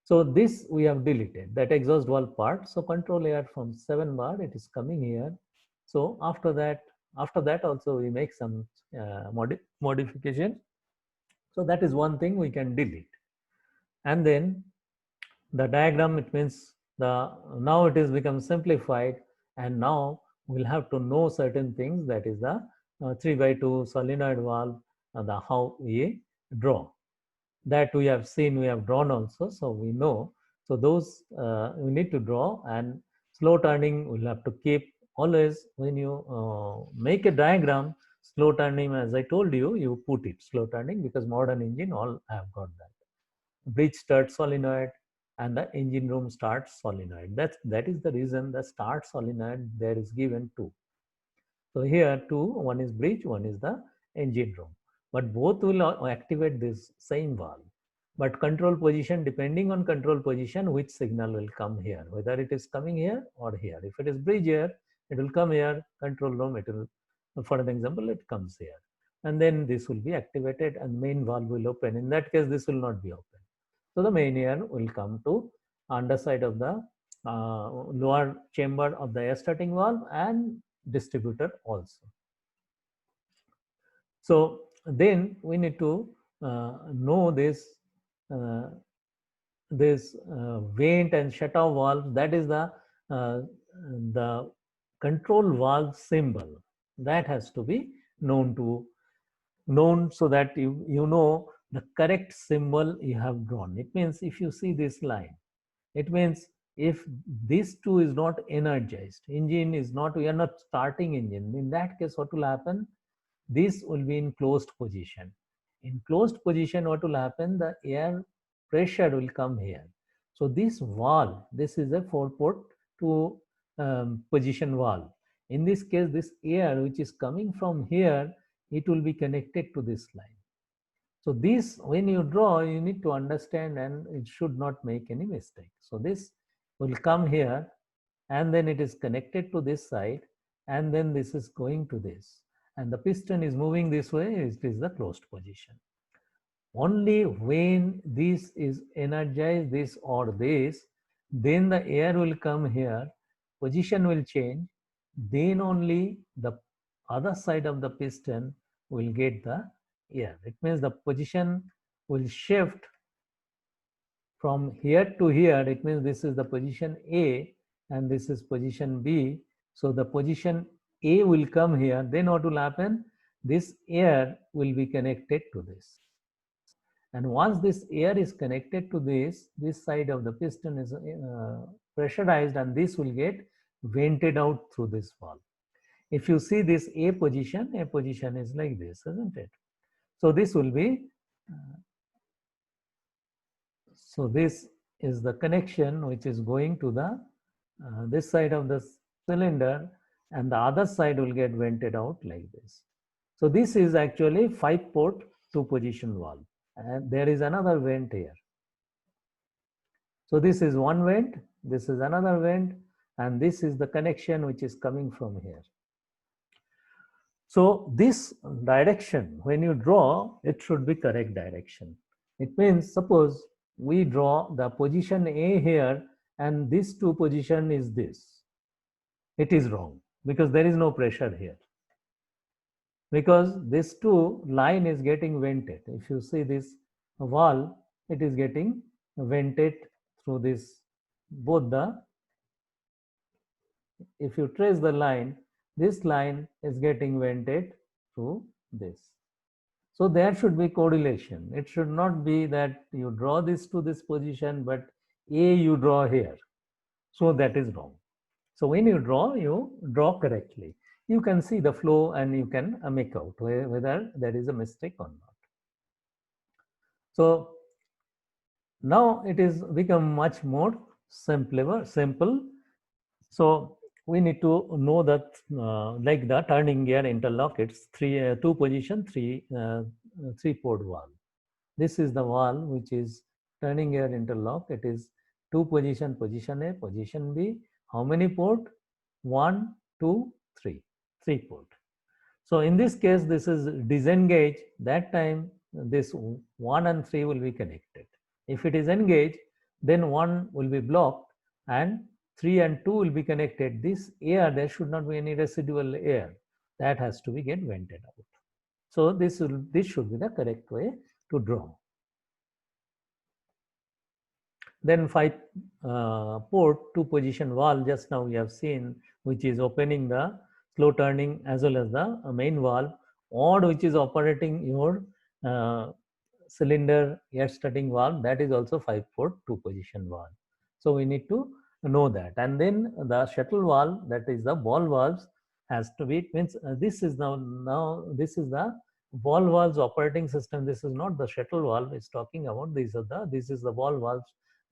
[SPEAKER 1] So this we have deleted, that exhaust valve part. So control air from 7 bar, it is coming here. So after that also we make some modification. So that is one thing we can delete. And then the diagram, it means now it is become simplified, and now we'll have to know certain things, that is the 3x2 solenoid valve, the how we draw. That we have seen, we have drawn also, so we know. So those we need to draw, and slow turning we'll have to keep always. When you make a diagram, slow turning, as I told you, you put it slow turning, because modern engine all have got that. Bridge start solenoid and the engine room start solenoid. That is the reason the start solenoid there is given two. So here two, one is bridge, one is the engine room, but both will activate this same valve. But control position, depending on control position, which signal will come here, whether it is coming here or here. If it is bridge here, it will come here. Control room, it will, for an example, it comes here, and then this will be activated and main valve will open. In that case, this will not be open. So the main air will come to underside of the lower chamber of the air starting valve and distributor also. So then we need to know this vent and shutoff valve. That is the control valve symbol that has to be known, so that you know the correct symbol you have drawn. It means if you see this line, it means if these two is not energized, engine is not, we are not starting engine, in that case what will happen, this will be in closed position. In closed position, what will happen, the air pressure will come here. So this valve, this is a 4-port to position valve. In this case, this air which is coming from here, it will be connected to this line. So this, when you draw, you need to understand, and it should not make any mistake. So this will come here, and then it is connected to this side, and then this is going to this, and the piston is moving this way, it is the closed position. Only when this is energized, this or this, then the air will come here, position will change, then only the other side of the piston will get the air. It means the position will shift from here to here. It means this is the position A and this is position B. So the position A will come here. Then what will happen? This air will be connected to this. And once this air is connected to this side of the piston is pressurized, and this will get vented out through this valve. If you see this A position is like this, isn't it? So this will be, so this is the connection which is going to the this side of the cylinder, and the other side will get vented out like this. So this is actually 5-port 2-position valve, and there is another vent here. So this is one vent, this is another vent, and this is the connection which is coming from here. So this direction, when you draw, it should be correct direction. It means suppose we draw the position A here and this two position is this. It is wrong because there is no pressure here. Because this two line is getting vented. If you see this wall, it is getting vented through this, both the, if you trace the line, this line is getting vented through this. So there should be correlation. It should not be that you draw this to this position, but A you draw here. So that is wrong. So when you draw correctly. You can see the flow and you can make out whether there is a mistake or not. So now it is become much more simple. So we need to know that like the turning gear interlock, it's two position, three port valve. This is the valve which is turning gear interlock. It is two position, position A, position B. How many port? 1, 2, 3. 3 port. So in this case, this is disengaged. That time this 1 and 3 will be connected. If it is engaged, then 1 will be blocked and 3 and 2 will be connected. This air, there should not be any residual air. That has to be get vented out. So this should be the correct way to draw. Then 5 port 2 position valve, just now we have seen, which is opening the slow turning as well as the main valve, or which is operating your cylinder air starting valve, that is also 5 port 2 position valve. So we need to know that. And then the shuttle valve, that is the ball valves, has to be, it means this is now this is the ball valves operating system. This is not the shuttle valve. It's talking about this is the ball valves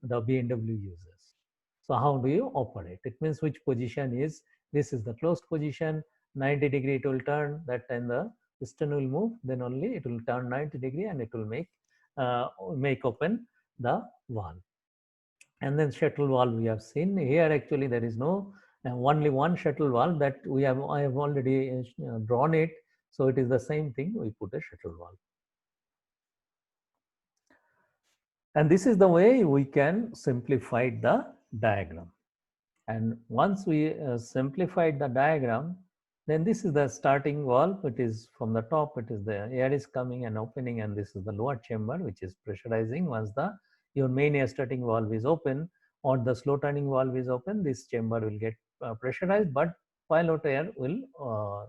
[SPEAKER 1] the BMW uses. So how do you operate? It means which position is, this is the closed position, 90 degree it will turn, that time the piston will move, then only it will turn 90 degree and it will make open the valve. And then shuttle valve we have seen here. Actually there is no only one shuttle valve that I have already drawn it. So it is the same thing, we put a shuttle valve. And this is the way we can simplify the diagram. And once we simplified the diagram, then this is the starting valve. It is from the top, it is the air is coming and opening, and this is the lower chamber which is pressurizing. Once your main air starting valve is open or the slow turning valve is open, this chamber will get pressurized, but pilot air will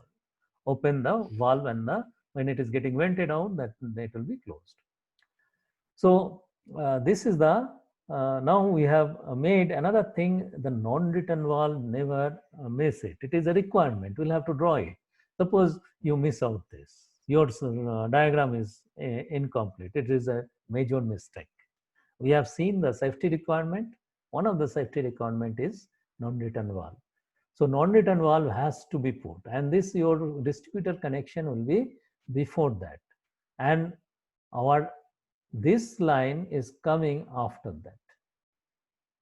[SPEAKER 1] open the valve, and when it is getting vented out, that it will be closed. So this is the now we have made another thing, the non-written valve, never miss it. It is a requirement. We'll have to draw it. Suppose you miss out this, your diagram is incomplete. It is a major mistake. We have seen the safety requirement. One of the safety requirement is non-written valve. So non-written valve has to be put, and this your distributor connection will be before that, and this line is coming after that.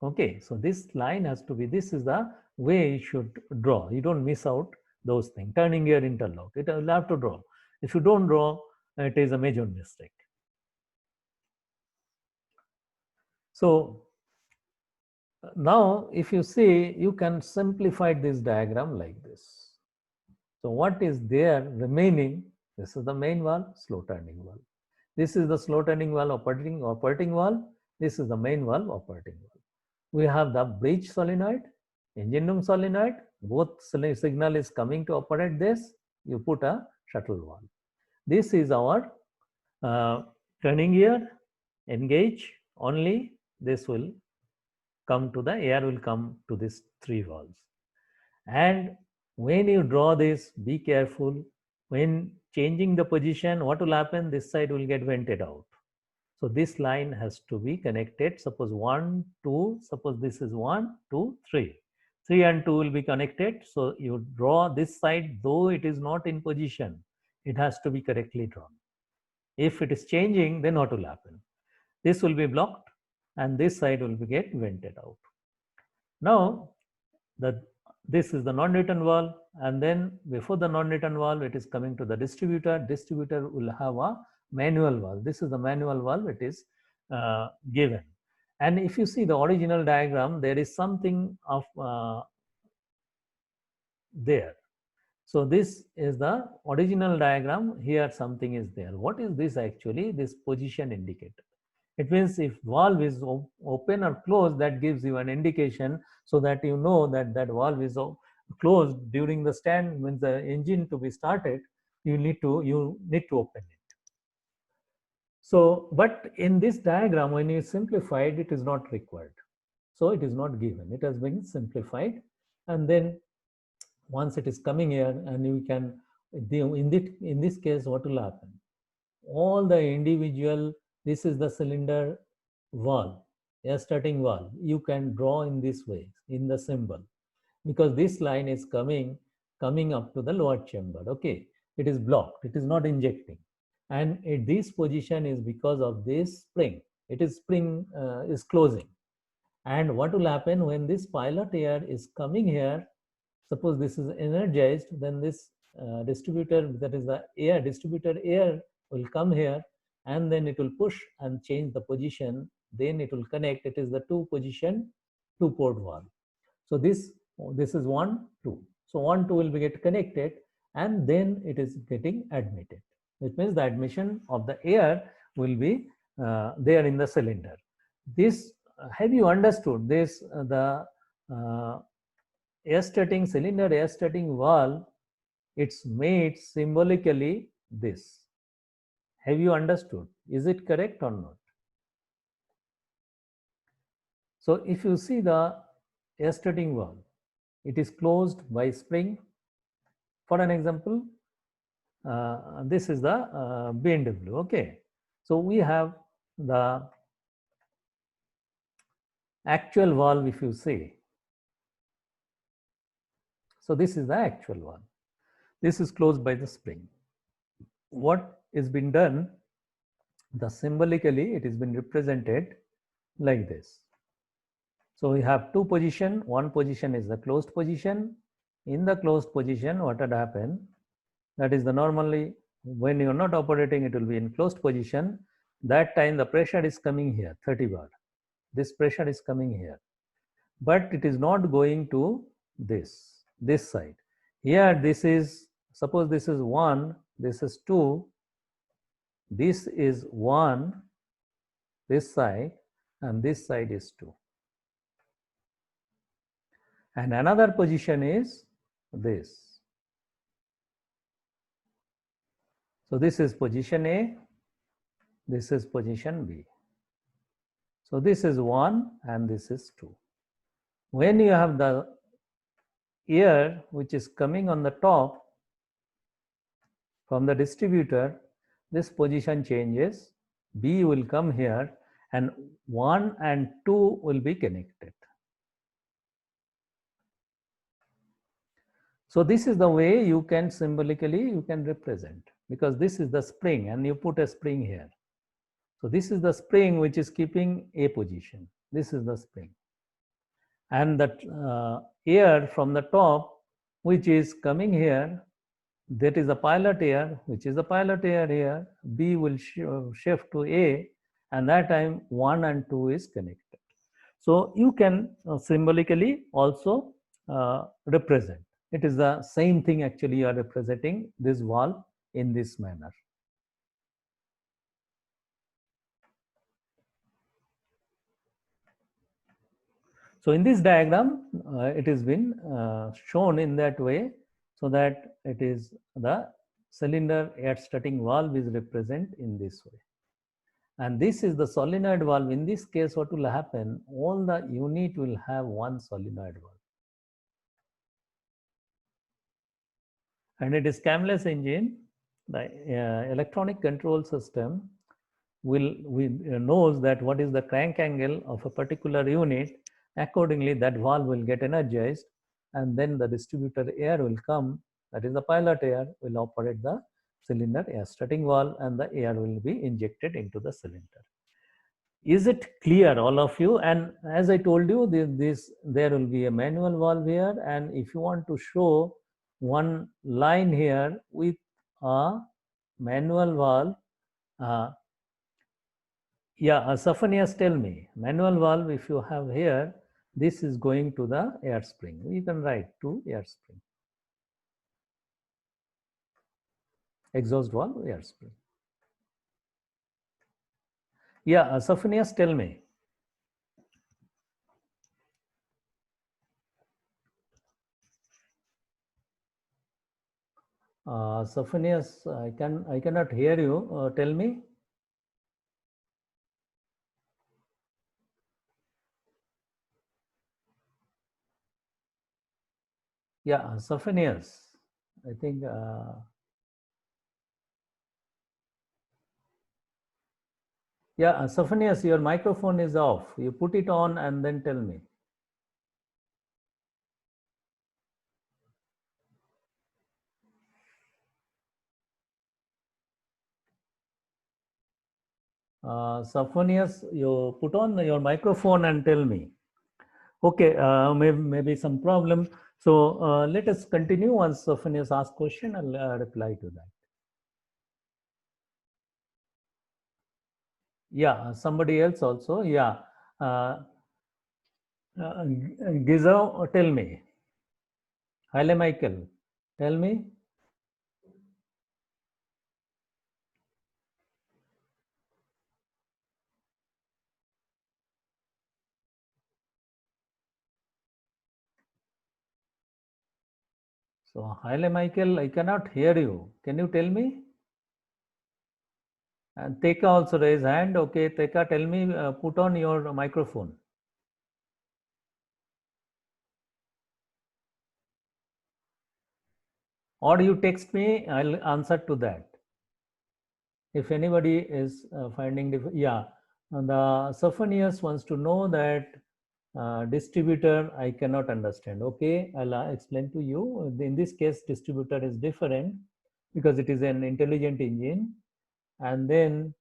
[SPEAKER 1] Okay, so this line has to be, this is the way you should draw. You don't miss out those things. Turning gear interlock, it will have to draw. If you don't draw, it is a major mistake. So now if you see, you can simplify this diagram like this. So what is there remaining? This is the main valve, slow turning valve. This is the slow turning valve, operating valve. This is the main valve, operating valve. We have the bridge solenoid, engine room solenoid. Both signal is coming to operate this. You put a shuttle valve. This is our turning gear, engage only. This will come to the air, will come to these three valves. And when you draw this, be careful. When changing the position, what will happen? This side will get vented out. So this line has to be connected. Suppose 1, 2, suppose this is 1, 2, 3. 3 and 2 will be connected. So you draw this side, though it is not in position, it has to be correctly drawn. If it is changing, then what will happen? This will be blocked and this side will be get vented out. Now, this is the non-written valve, and then before the non-written valve, it is coming to the distributor. Distributor will have a manual valve. This is the manual valve, it is given. And if you see the original diagram, there is something of there. So this is the original diagram. Here something is there. What is this actually? This position indicator. It means if valve is open or closed, that gives you an indication, so that you know that that valve is closed during the stand. When the engine to be started, you need to open it. So, but in this diagram, when you simplify it, it is not required. So it is not given. It has been simplified, and then once it is coming here, and you can in this case, what will happen? All the individual, this is the cylinder valve, air starting valve. You can draw in this way in the symbol, because this line is coming up to the lower chamber. Okay, it is blocked. It is not injecting, and this position is because of this spring. It is spring is closing, and what will happen when this pilot air is coming here? Suppose this is energized, then this distributor, that is the air distributor air, will come here, and then it will push and change the position. Then it will connect. It is the two position, two port valve. So this is 1, 2. So 1, 2 will be get connected, and then it is getting admitted. It means the admission of the air will be there in the cylinder. This, have you understood this? The air starting cylinder, air starting valve, it's made symbolically this. Have you understood? Is it correct or not? So if you see the air starting valve, it is closed by spring. For an example, this is the BMW. Okay, so we have the actual valve. If you see, so this is the actual valve. This is closed by the spring. What is been done? The symbolically, it has been represented like this. So we have two position. One position is the closed position. In the closed position, what had happened? That is the normally when you are not operating, it will be in closed position. That time the pressure is coming here, 30 bar. This pressure is coming here, but it is not going to this side. Here this is, suppose this is 1, this is 2, this is 1, this side, and this side is 2. And another position is this. So this is position A, this is position B. So this is 1 and this is 2. When you have the air which is coming on the top from the distributor, this position changes. B will come here, and 1 and 2 will be connected. So this is the way you can symbolically you can represent, because this is the spring and you put a spring here. So this is the spring which is keeping A position. This is the spring. And that air from the top which is coming here, that is the pilot air, which is the pilot air here. B will shift to A, and that time 1 and 2 is connected. So you can symbolically also represent. It is the same thing actually. You are representing this valve in this manner. So in this diagram, it has been shown in that way, so that it is the cylinder air starting valve is represented in this way. And this is the solenoid valve. In this case, what will happen? All the unit will have one solenoid valve. And it is camless engine. The electronic control system knows that what is the crank angle of a particular unit. Accordingly, that valve will get energized, and then the distributor air will come, that is the pilot air, will operate the cylinder air starting valve, and the air will be injected into the cylinder. Is it clear, all of you? And as I told you, there will be a manual valve here, and if you want to show one line here with a manual valve Yeah, Sophonius, tell me, manual valve, if you have here, this is going to the air spring. You can write to air spring. Exhaust valve, air spring. Yeah, Sophonius, tell me. Sophonius, I cannot hear you. Tell me. Yeah, Sophonius, I think. Yeah, Sophonius, your microphone is off. You put it on and then tell me. Sophonius, you put on your microphone and tell me. Okay, maybe some problem. So let us continue. Once Sophonius asks question, I'll reply to that. Yeah, somebody else also. Yeah, Gizo, tell me. Haile Michael, tell me. So Haile Michael, I cannot hear you. Can you tell me? And Teka also raise hand. Okay, Teka, tell me, put on your microphone. Or you text me, I'll answer to that. If anybody is finding, yeah, and the Sophonius wants to know that distributor, I cannot understand. Okay, I'll explain to you. In this case, distributor is different because it is an intelligent engine. And then,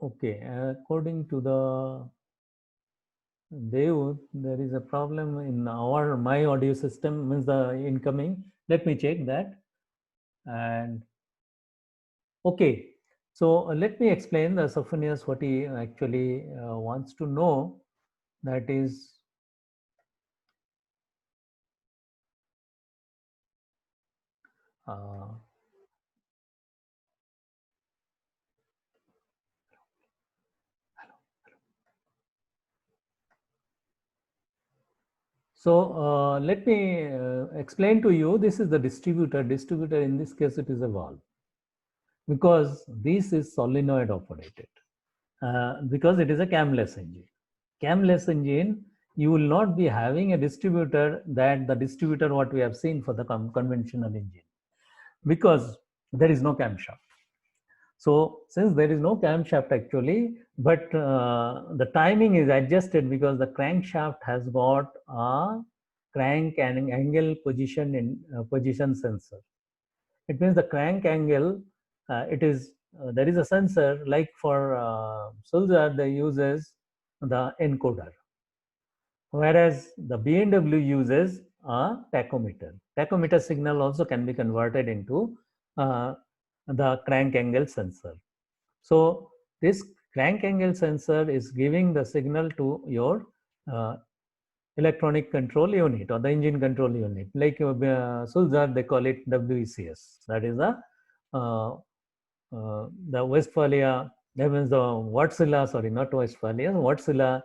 [SPEAKER 1] okay, according to the Dev, there is a problem in my audio system, means the incoming. Let me check that. And okay, so let me explain the Sophonius what he actually wants to know. That is, uh, so let me explain to you. This is the distributor. Distributor, in this case, it is a valve because this is solenoid operated because it is a camless engine. Camless engine, you will not be having a distributor that the distributor what we have seen for the conventional engine because there is no camshaft. So since there is no camshaft actually, but the timing is adjusted because the crankshaft has got a crank and angle position in position sensor. It means the crank angle, it is there is a sensor like for Sulzer they uses the encoder, whereas the B&W uses a tachometer. Tachometer signal also can be converted into the crank angle sensor. So this crank angle sensor is giving the signal to your electronic control unit or the engine control unit. Like Sulzer, they call it WECS. That is the Westphalia, that means the Wärtsilä, sorry, not Westphalia, Wärtsilä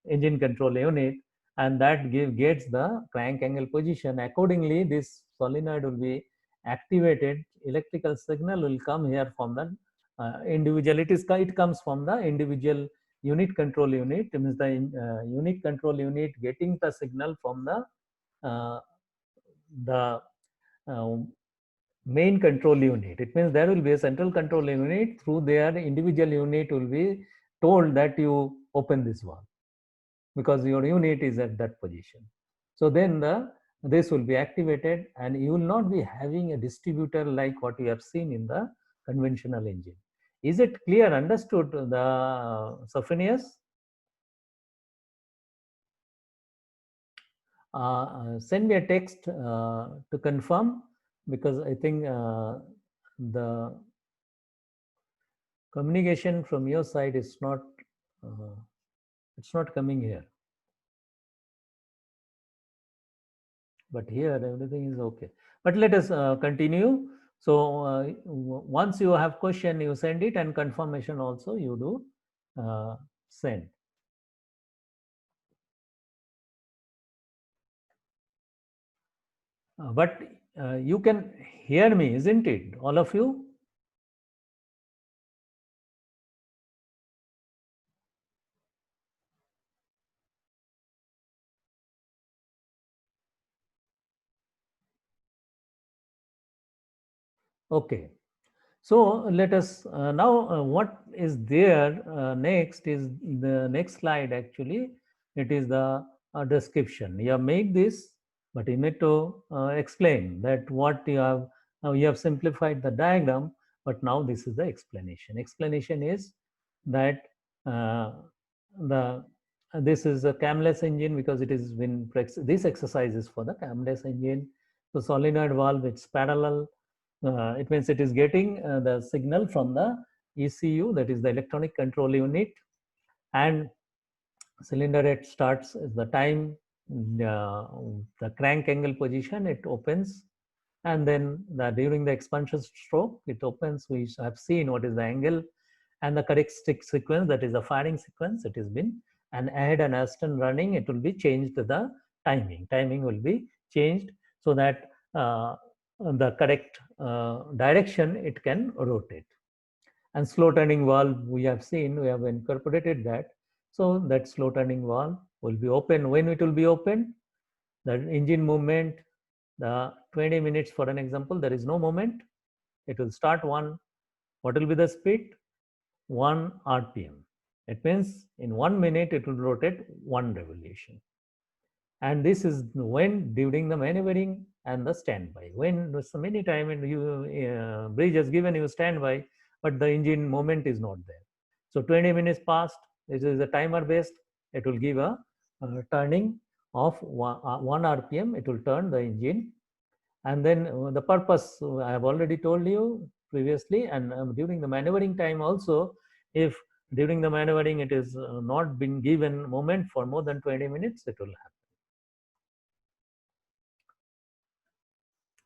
[SPEAKER 1] engine control unit, and that gets the crank angle position. Accordingly, this solenoid will be activated. Electrical signal will come here from the individual. It comes from the individual unit control unit. It means the unit control unit getting the signal from the uh, main control unit. It means there will be a central control unit. Through their individual unit will be told that you open this valve because your unit is at that position. So then this will be activated and you will not be having a distributor like what you have seen in the conventional engine. Is it clear, understood, the Sophonius? Send me a text to confirm because I think the communication from your side is not, it's not coming here. But here everything is okay. But let us continue. So once you have question, you send it, and confirmation also you do send. But you can hear me, isn't it, all of you? Okay. So let us now what is there next is the next slide actually. It is the description. You have made this, but you need to explain that what you have. Now you have simplified the diagram, but now this is the explanation. Explanation is that the this is a camless engine because it is been this exercise is for the camless engine. So solenoid valve, it's parallel. It means it is getting the signal from the ECU, that is the electronic control unit, and cylinder head starts is the time, the crank angle position, it opens, and then during the expansion stroke, it opens. We have seen what is the angle and the correct stick sequence, that is the firing sequence. It has been an ahead and astern running. It will be changed to the timing. Timing will be changed so that the correct direction it can rotate. And slow turning valve, we have seen, we have incorporated that. So that slow turning valve will be open. When it will be open, the engine movement, the 20 minutes for an example, there is no movement. It will start one. What will be the speed? 1 RPM. It means in 1 minute it will rotate 1 revolution. And this is when during the maneuvering and the standby. When so many time and you bridge has given you standby, but the engine moment is not there. So 20 minutes passed. This is a timer based. It will give a turning of 1 RPM. It will turn the engine. And then the purpose I have already told you previously, and during the maneuvering time also, if during the maneuvering it is not been given moment for more than 20 minutes, it will happen.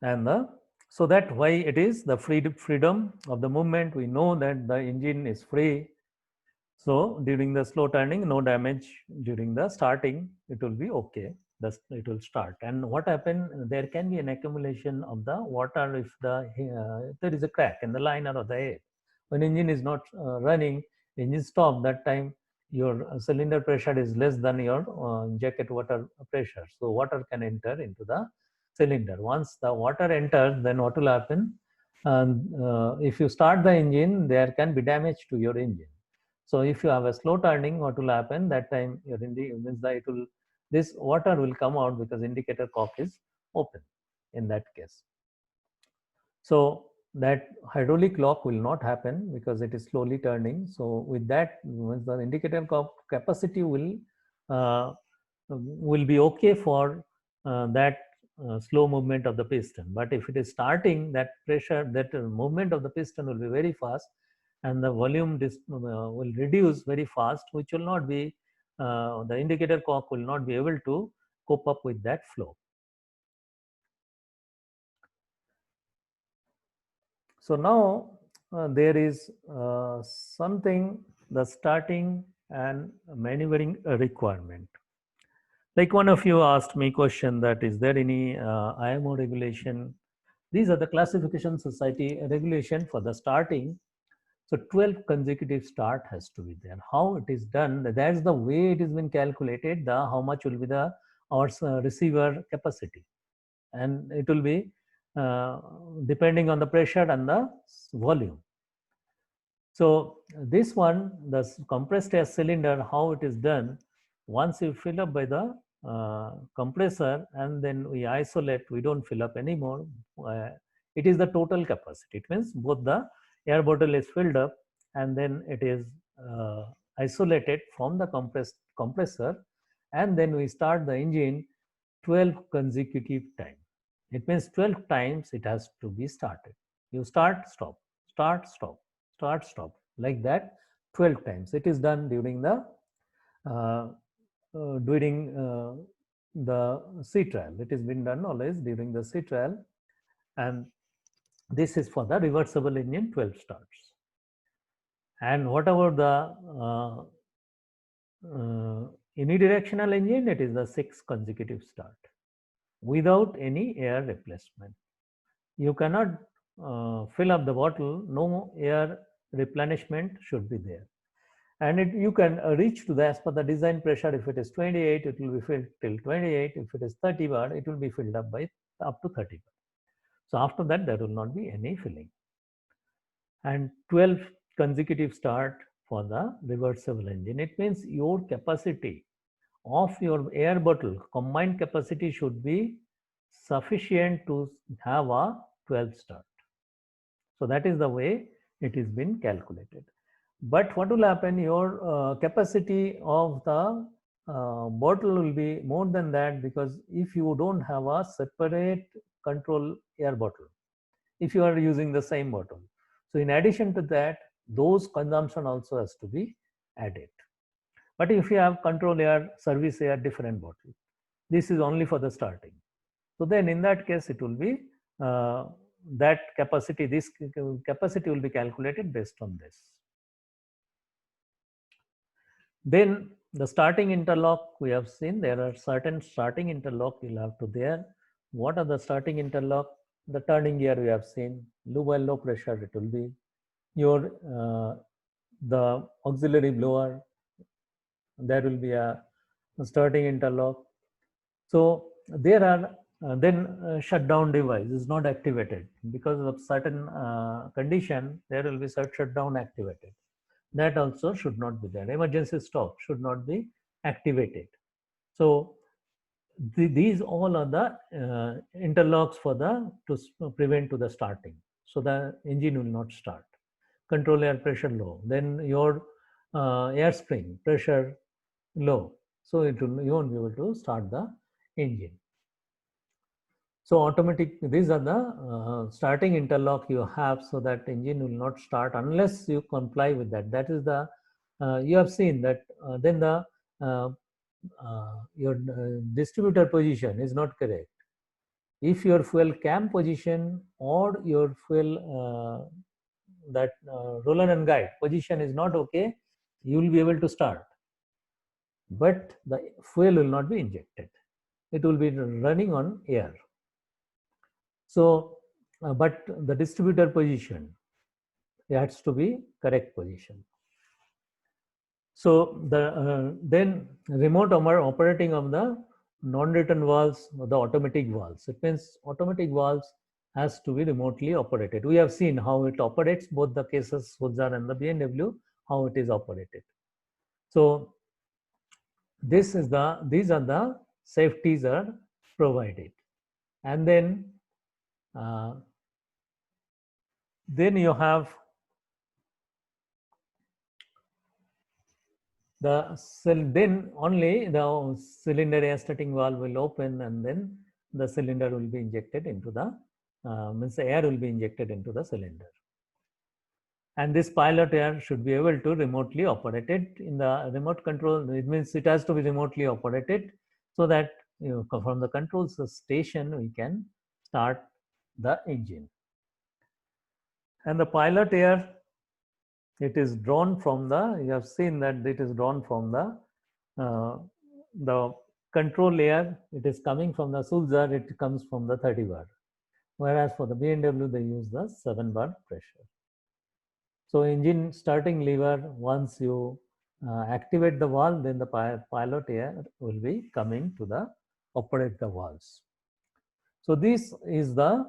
[SPEAKER 1] And so that why it is the freedom of the movement. We know that the engine is free. So during the slow turning, no damage. During the starting, it will be okay. It will start. And what happen? There can be an accumulation of the water if there is a crack in the liner or the air. When engine is not running, engine stop. That time your cylinder pressure is less than your jacket water pressure. So water can enter into the cylinder. Once the water enters, then what will happen? If you start the engine, there can be damage to your engine. So if you have a slow turning, what will happen? That time your means that this water will come out because indicator cock is open in that case. So that hydraulic lock will not happen because it is slowly turning. So with that, the indicator cock capacity will be okay for that slow movement of the piston. But if it is starting, that pressure, that movement of the piston will be very fast, and the volume will reduce very fast, which will not be, the indicator cock will not be able to cope up with that flow. So now there is something, the starting and maneuvering requirement. Like one of you asked me question that is there any IMO regulation? These are the classification society regulation for the starting. So 12 consecutive start has to be there. How it is done, that's the way it has been calculated, the how much will be the our receiver capacity. And it will be depending on the pressure and the volume. So this one, the compressed air cylinder, how it is done, once you fill up by the compressor and then we isolate, we don't fill up anymore. It is the total capacity. It means both the air bottle is filled up and then it is isolated from the compressor, and then we start the engine 12 consecutive times. It means 12 times it has to be started. You start, stop, start, stop, start, stop, like that 12 times. It is done during the uh, sea trial. It has been done always during the sea trial, and this is for the reversible engine 12 starts. And what about the unidirectional engine? It is the 6 consecutive start without any air replacement. You cannot fill up the bottle, no air replenishment should be there. And you can reach to the, as per the design pressure. If it is 28, it will be filled till 28. If it is 30 bar, it will be filled up by up to 30 bar. So after that, there will not be any filling. And 12 consecutive start for the reversible engine. It means your capacity of your air bottle, combined capacity should be sufficient to have a 12 start. So that is the way it is been calculated. But what will happen, your capacity of the bottle will be more than that, because if you don't have a separate control air bottle, if you are using the same bottle. So in addition to that, those consumption also has to be added. But if you have control air, service air, different bottle, this is only for the starting. So then in that case, it will be that capacity, this capacity will be calculated based on this. Then the starting interlock, we have seen there are certain starting interlock you'll have to there. What are the starting interlock? The turning gear we have seen, low while low pressure it will be. Your the auxiliary blower, there will be a starting interlock. So there are then shutdown device is not activated because of certain condition. There will be shutdown activated. That also should not be there. Emergency stop should not be activated. So these all are the interlocks for the to prevent to the starting. So the engine will not start. Control air pressure low. Then your air spring pressure low. So it will, you won't be able to start the engine. So automatic, these are the starting interlock you have, so that engine will not start unless you comply with that. That is the, you have seen that then the your distributor position is not correct. If your fuel cam position or your fuel that roller and guide position is not okay, you will be able to start. But the fuel will not be injected. It will be running on air. So, but the distributor position, it has to be correct position. So the then remote operating of the non-return valves or the automatic valves. It means automatic valves has to be remotely operated. We have seen how it operates, both the cases, Sulzer and the BMW, how it is operated. So this is the, these are the safeties are provided. And then you have the then only the cylinder air-starting valve will open, and then the cylinder will be injected into the means the air will be injected into the cylinder. And this pilot air should be able to remotely operate it in the remote control. It means it has to be remotely operated, so that from the control station we can start the engine. And the pilot air, it is drawn from the, you have seen that it is drawn from the control air. It is coming from the Sulzer, it comes from the 30 bar. Whereas for the BMW, they use the 7 bar pressure. So engine starting lever, once you activate the valve, then the pilot air will be coming to the operate the valves. So this is the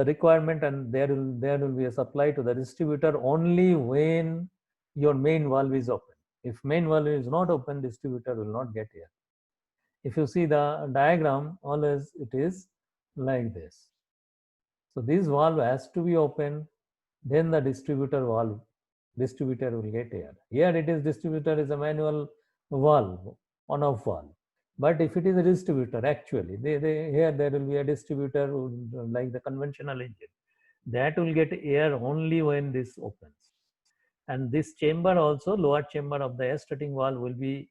[SPEAKER 1] requirement, and there will be a supply to the distributor only when your main valve is open. If main valve is not open, distributor will not get air. If you see the diagram, always it is like this. So this valve has to be open, then the distributor will get air. Here it is, distributor is a manual valve, on-off valve. But if it is a distributor, actually, here there will be a distributor like the conventional engine. that will get air only when this opens. And this chamber also, lower chamber of the air starting valve will be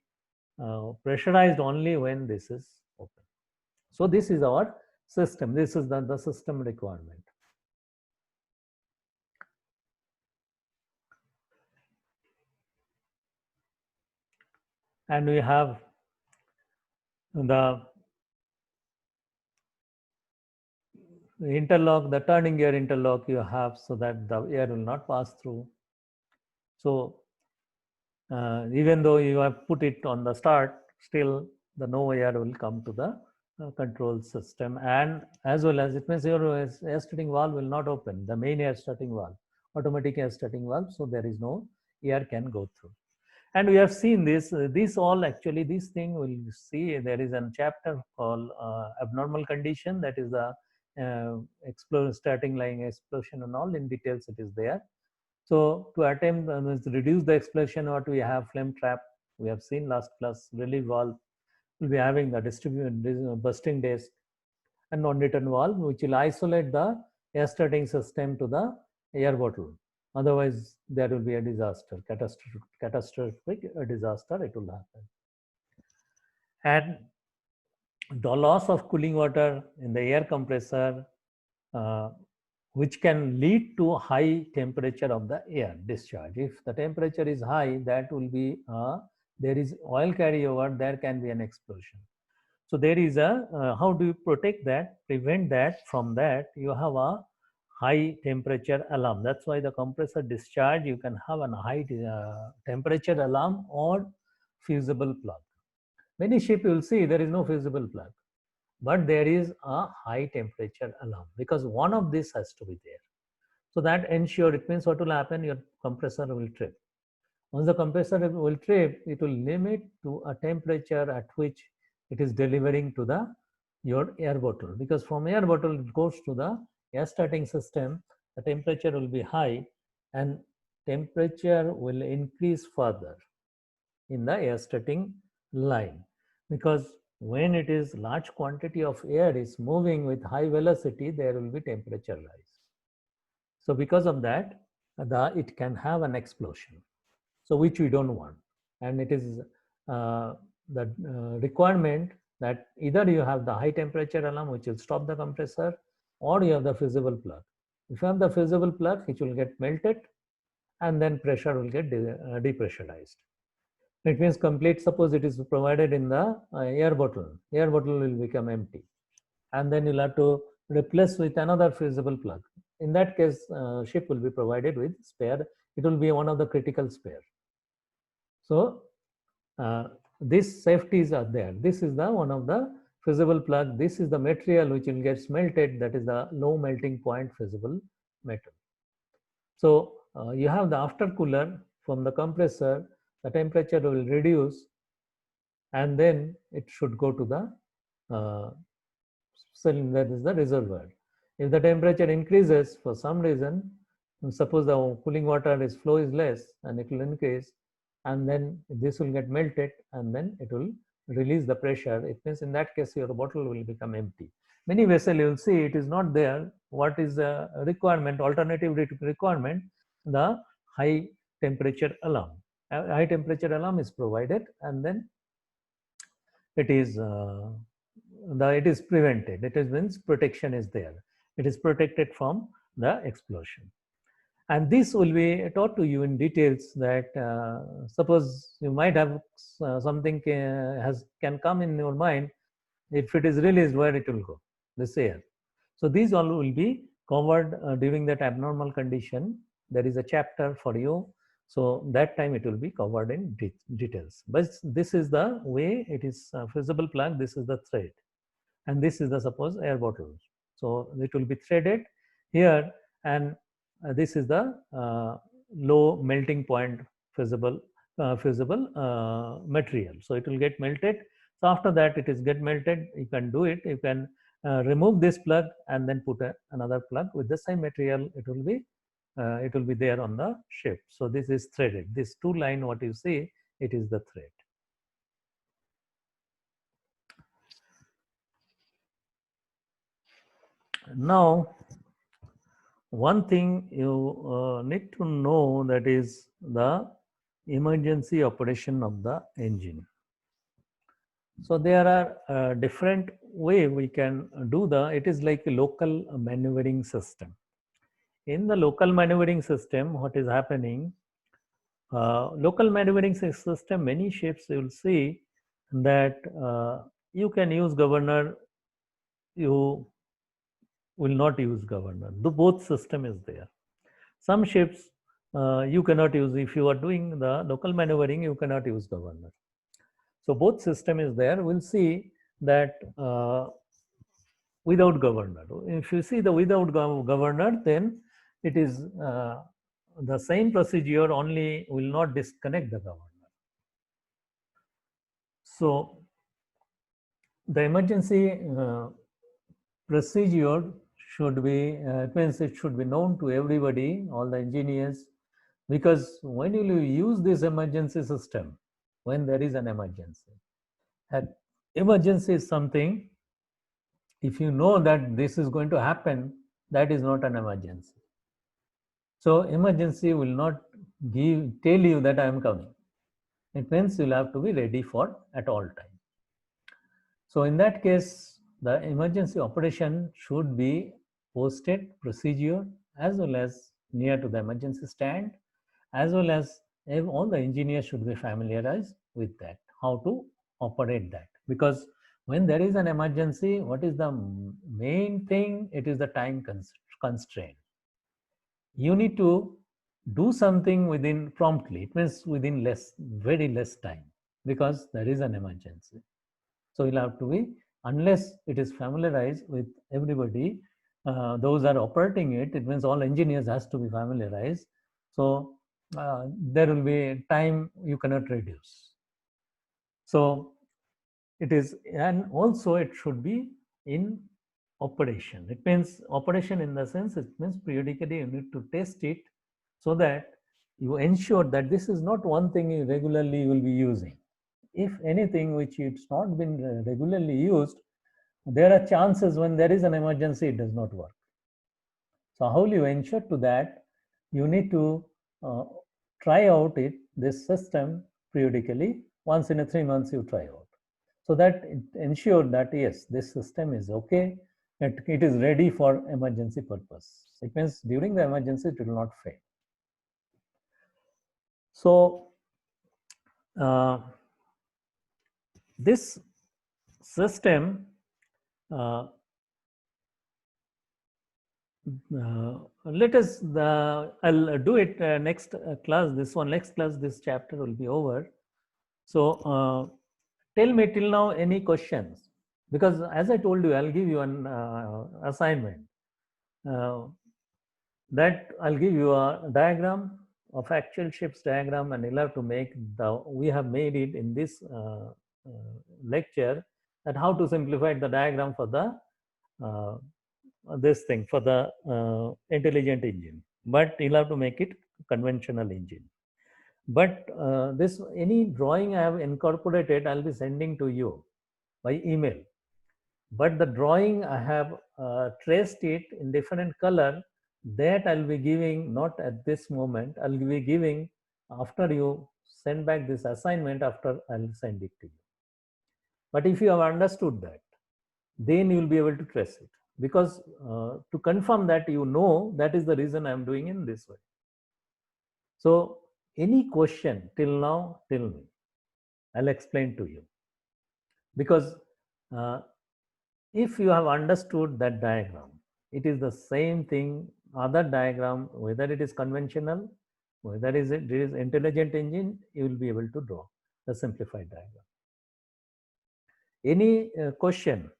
[SPEAKER 1] pressurized only when this is open. So this is our system. This is the system requirement. And we have the interlock, the turning gear interlock you have, so that the air will not pass through. So even though you have put it on the start, still the no air will come to the control system, and as well as it means your air starting valve will not open, the main air starting valve, automatic air starting valve, so there is no air can go through. And we have seen this all actually, this thing we'll see, there is a chapter called abnormal condition, that is the starting line explosion and all in details it is there. So to attempt reduce the explosion, what we have, flame trap, we have seen last class, relief valve will be having the bursting disc and non-return valve, which will isolate the air starting system to the air bottle. Otherwise, there will be a disaster, catastrophic disaster it will happen. And the loss of cooling water in the air compressor, which can lead to high temperature of the air discharge. If the temperature is high, that will be, there is oil carryover, there can be an explosion. So there is a, how do you protect that, prevent that from that? You have a high temperature alarm. That's why the compressor discharge, you can have a high temperature alarm or fusible plug. Many ship you will see there is no fusible plug, but there is a high temperature alarm, because one of this has to be there. So that ensure, it means what will happen, your compressor will trip. Once the compressor will trip, it will limit to a temperature at which it is delivering to the your air bottle, because from air bottle it goes to the air starting system, the temperature will be high and temperature will increase further in the air starting line, because when it is large quantity of air is moving with high velocity, there will be temperature rise. So because of that, it can have an explosion, so which we don't want. And it is the requirement that either you have the high temperature alarm which will stop the compressor, or you have the fusible plug. If you have the fusible plug, it will get melted and then pressure will get depressurized. It means complete, suppose it is provided in the air bottle will become empty, and then you'll have to replace with another fusible plug. In that case, ship will be provided with spare, it will be one of the critical spare. So these safeties are there. This is the one of the fusible plug. This is the material which will get melted, that is the low melting point fusible metal. So you have the after cooler from the compressor, the temperature will reduce and then it should go to the cylinder, that is the reservoir. If the temperature increases for some reason, suppose the cooling water is flow is less, and it will increase, and then this will get melted and then it will release the pressure. It means in that case your bottle will become empty. Many vessel you will see it is not there. What is the requirement, alternative requirement? The high temperature alarm. A high temperature alarm is provided, and then it is it is prevented. It means protection is there. It is protected from the explosion. And this will be taught to you in details, that suppose you might have something can come in your mind, if it is released, where it will go, this air. So these all will be covered during that abnormal condition. There is a chapter for you, so that time it will be covered in details. But this is the way it is fusible plug, this is the thread, and this is the suppose air bottle. So it will be threaded here, and this is the low melting point fusible material. So it will get melted. So after that it is get melted, you can do it. You can remove this plug and then put another plug with the same material. It will be there on the ship. So this is threaded. This two line what you see, it is the thread. Now one thing you need to know, that is the emergency operation of the engine. So there are different way we can do it is like a local maneuvering system. In the local maneuvering system, what is happening, local maneuvering system, many ships you will see that you can use governor, you will not use governor. The both system is there. Some ships you cannot use. If you are doing the local maneuvering, you cannot use governor. So both system is there. We'll see that without governor. If you see the without governor, then it is the same procedure, only will not disconnect the governor. So the emergency procedure should be, it means it should be known to everybody, all the engineers, because when you use this emergency system, when there is an emergency, and emergency is something, if you know that this is going to happen, that is not an emergency. So emergency will not tell you that I am coming. It means you'll have to be ready for at all time. So in that case, the emergency operation should be posted procedure as well as near to the emergency stand, as well as all the engineers should be familiarized with that, how to operate that. Because when there is an emergency, what is the main thing? It is the time constraint. You need to do something within promptly. It means within very less time, because there is an emergency. So you'll have to be, unless it is familiarized with everybody, those are operating it, it means all engineers has to be familiarized. So there will be time you cannot reduce. So it is, and also it should be in operation. It means operation in the sense, it means periodically you need to test it, so that you ensure that this is not one thing you regularly will be using. If anything which it's not been regularly used, there are chances when there is an emergency, it does not work. So how will you ensure to that? You need to try out this system periodically. Once in 3 months you try out. So that it ensures that yes, this system is okay, it is ready for emergency purpose. It means during the emergency it will not fail. So this system, let us, I'll do it next class, next class, this chapter will be over. So tell me till now any questions, because as I told you, I'll give you an assignment. That I'll give you a diagram of actual ships diagram, and you'll have to make we have made it in this lecture, that how to simplify the diagram for the this thing, for the intelligent engine, but you'll have to make it conventional engine. But this, any drawing I have incorporated, I'll be sending to you by email. But the drawing I have traced it in different color, that I'll be giving not at this moment, I'll be giving after you send back this assignment, after I'll send it to you. But if you have understood that, then you'll be able to trace it, because to confirm that, that is the reason I'm doing in this way. So any question till now, tell me, I'll explain to you. Because if you have understood that diagram, it is the same thing, other diagram, whether it is conventional, whether it is intelligent engine, you will be able to draw the simplified diagram. Any question?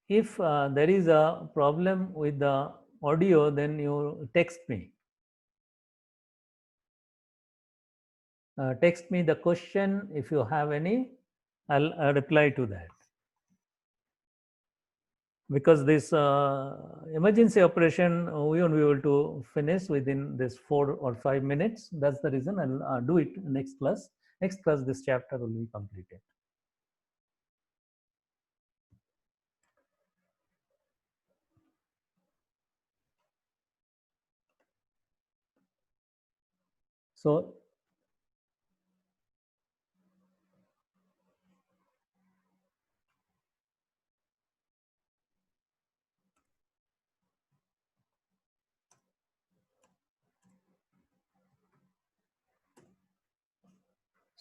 [SPEAKER 1] If there is a problem with the audio, then you text me. Text me the question if you have any, I'll reply to that. Because this emergency operation, we won't be able to finish within this 4 or 5 minutes. That's the reason I'll do it next class. Next class, this chapter will be completed. So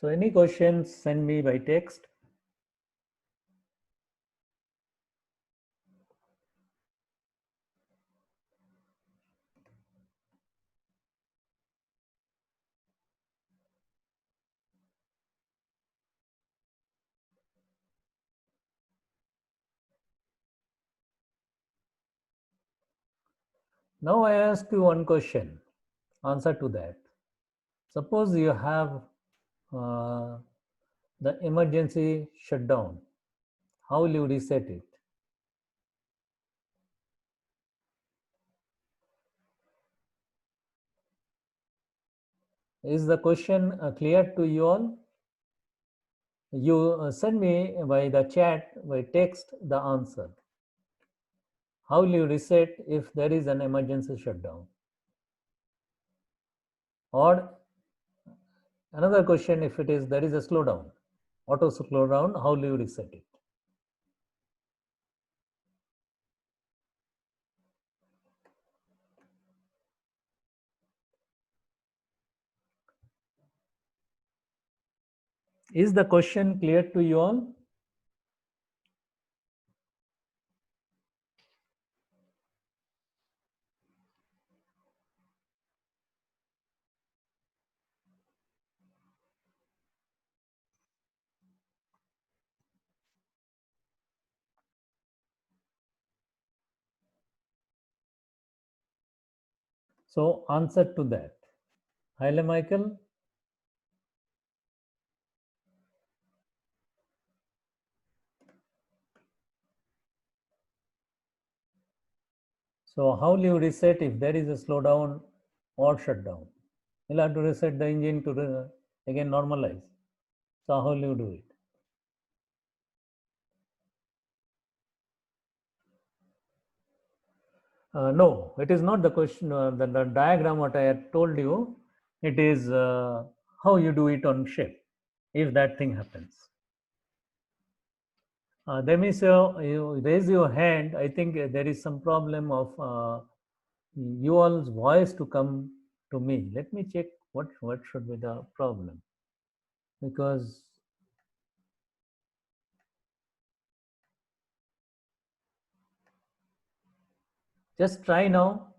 [SPEAKER 1] any questions, send me by text. Now I ask you one question. Answer to that. Suppose you have the emergency shutdown. How will you reset it? Is the question clear to you all? You send me by the chat, by text, the answer. How will you reset if there is an emergency shutdown? Or another question, if it is there is a slowdown, auto slowdown, how will you reset it? Is the question clear to you all? So answer to that. Haile Michael. So how will you reset if there is a slowdown or shutdown? You'll have to reset the engine to again normalize. So how will you do it? No, it is not the question. The diagram what I had told you, it is how you do it on ship if that thing happens. There means you raise your hand. I think there is some problem of you all's voice to come to me. Let me check what should be the problem, because just try now.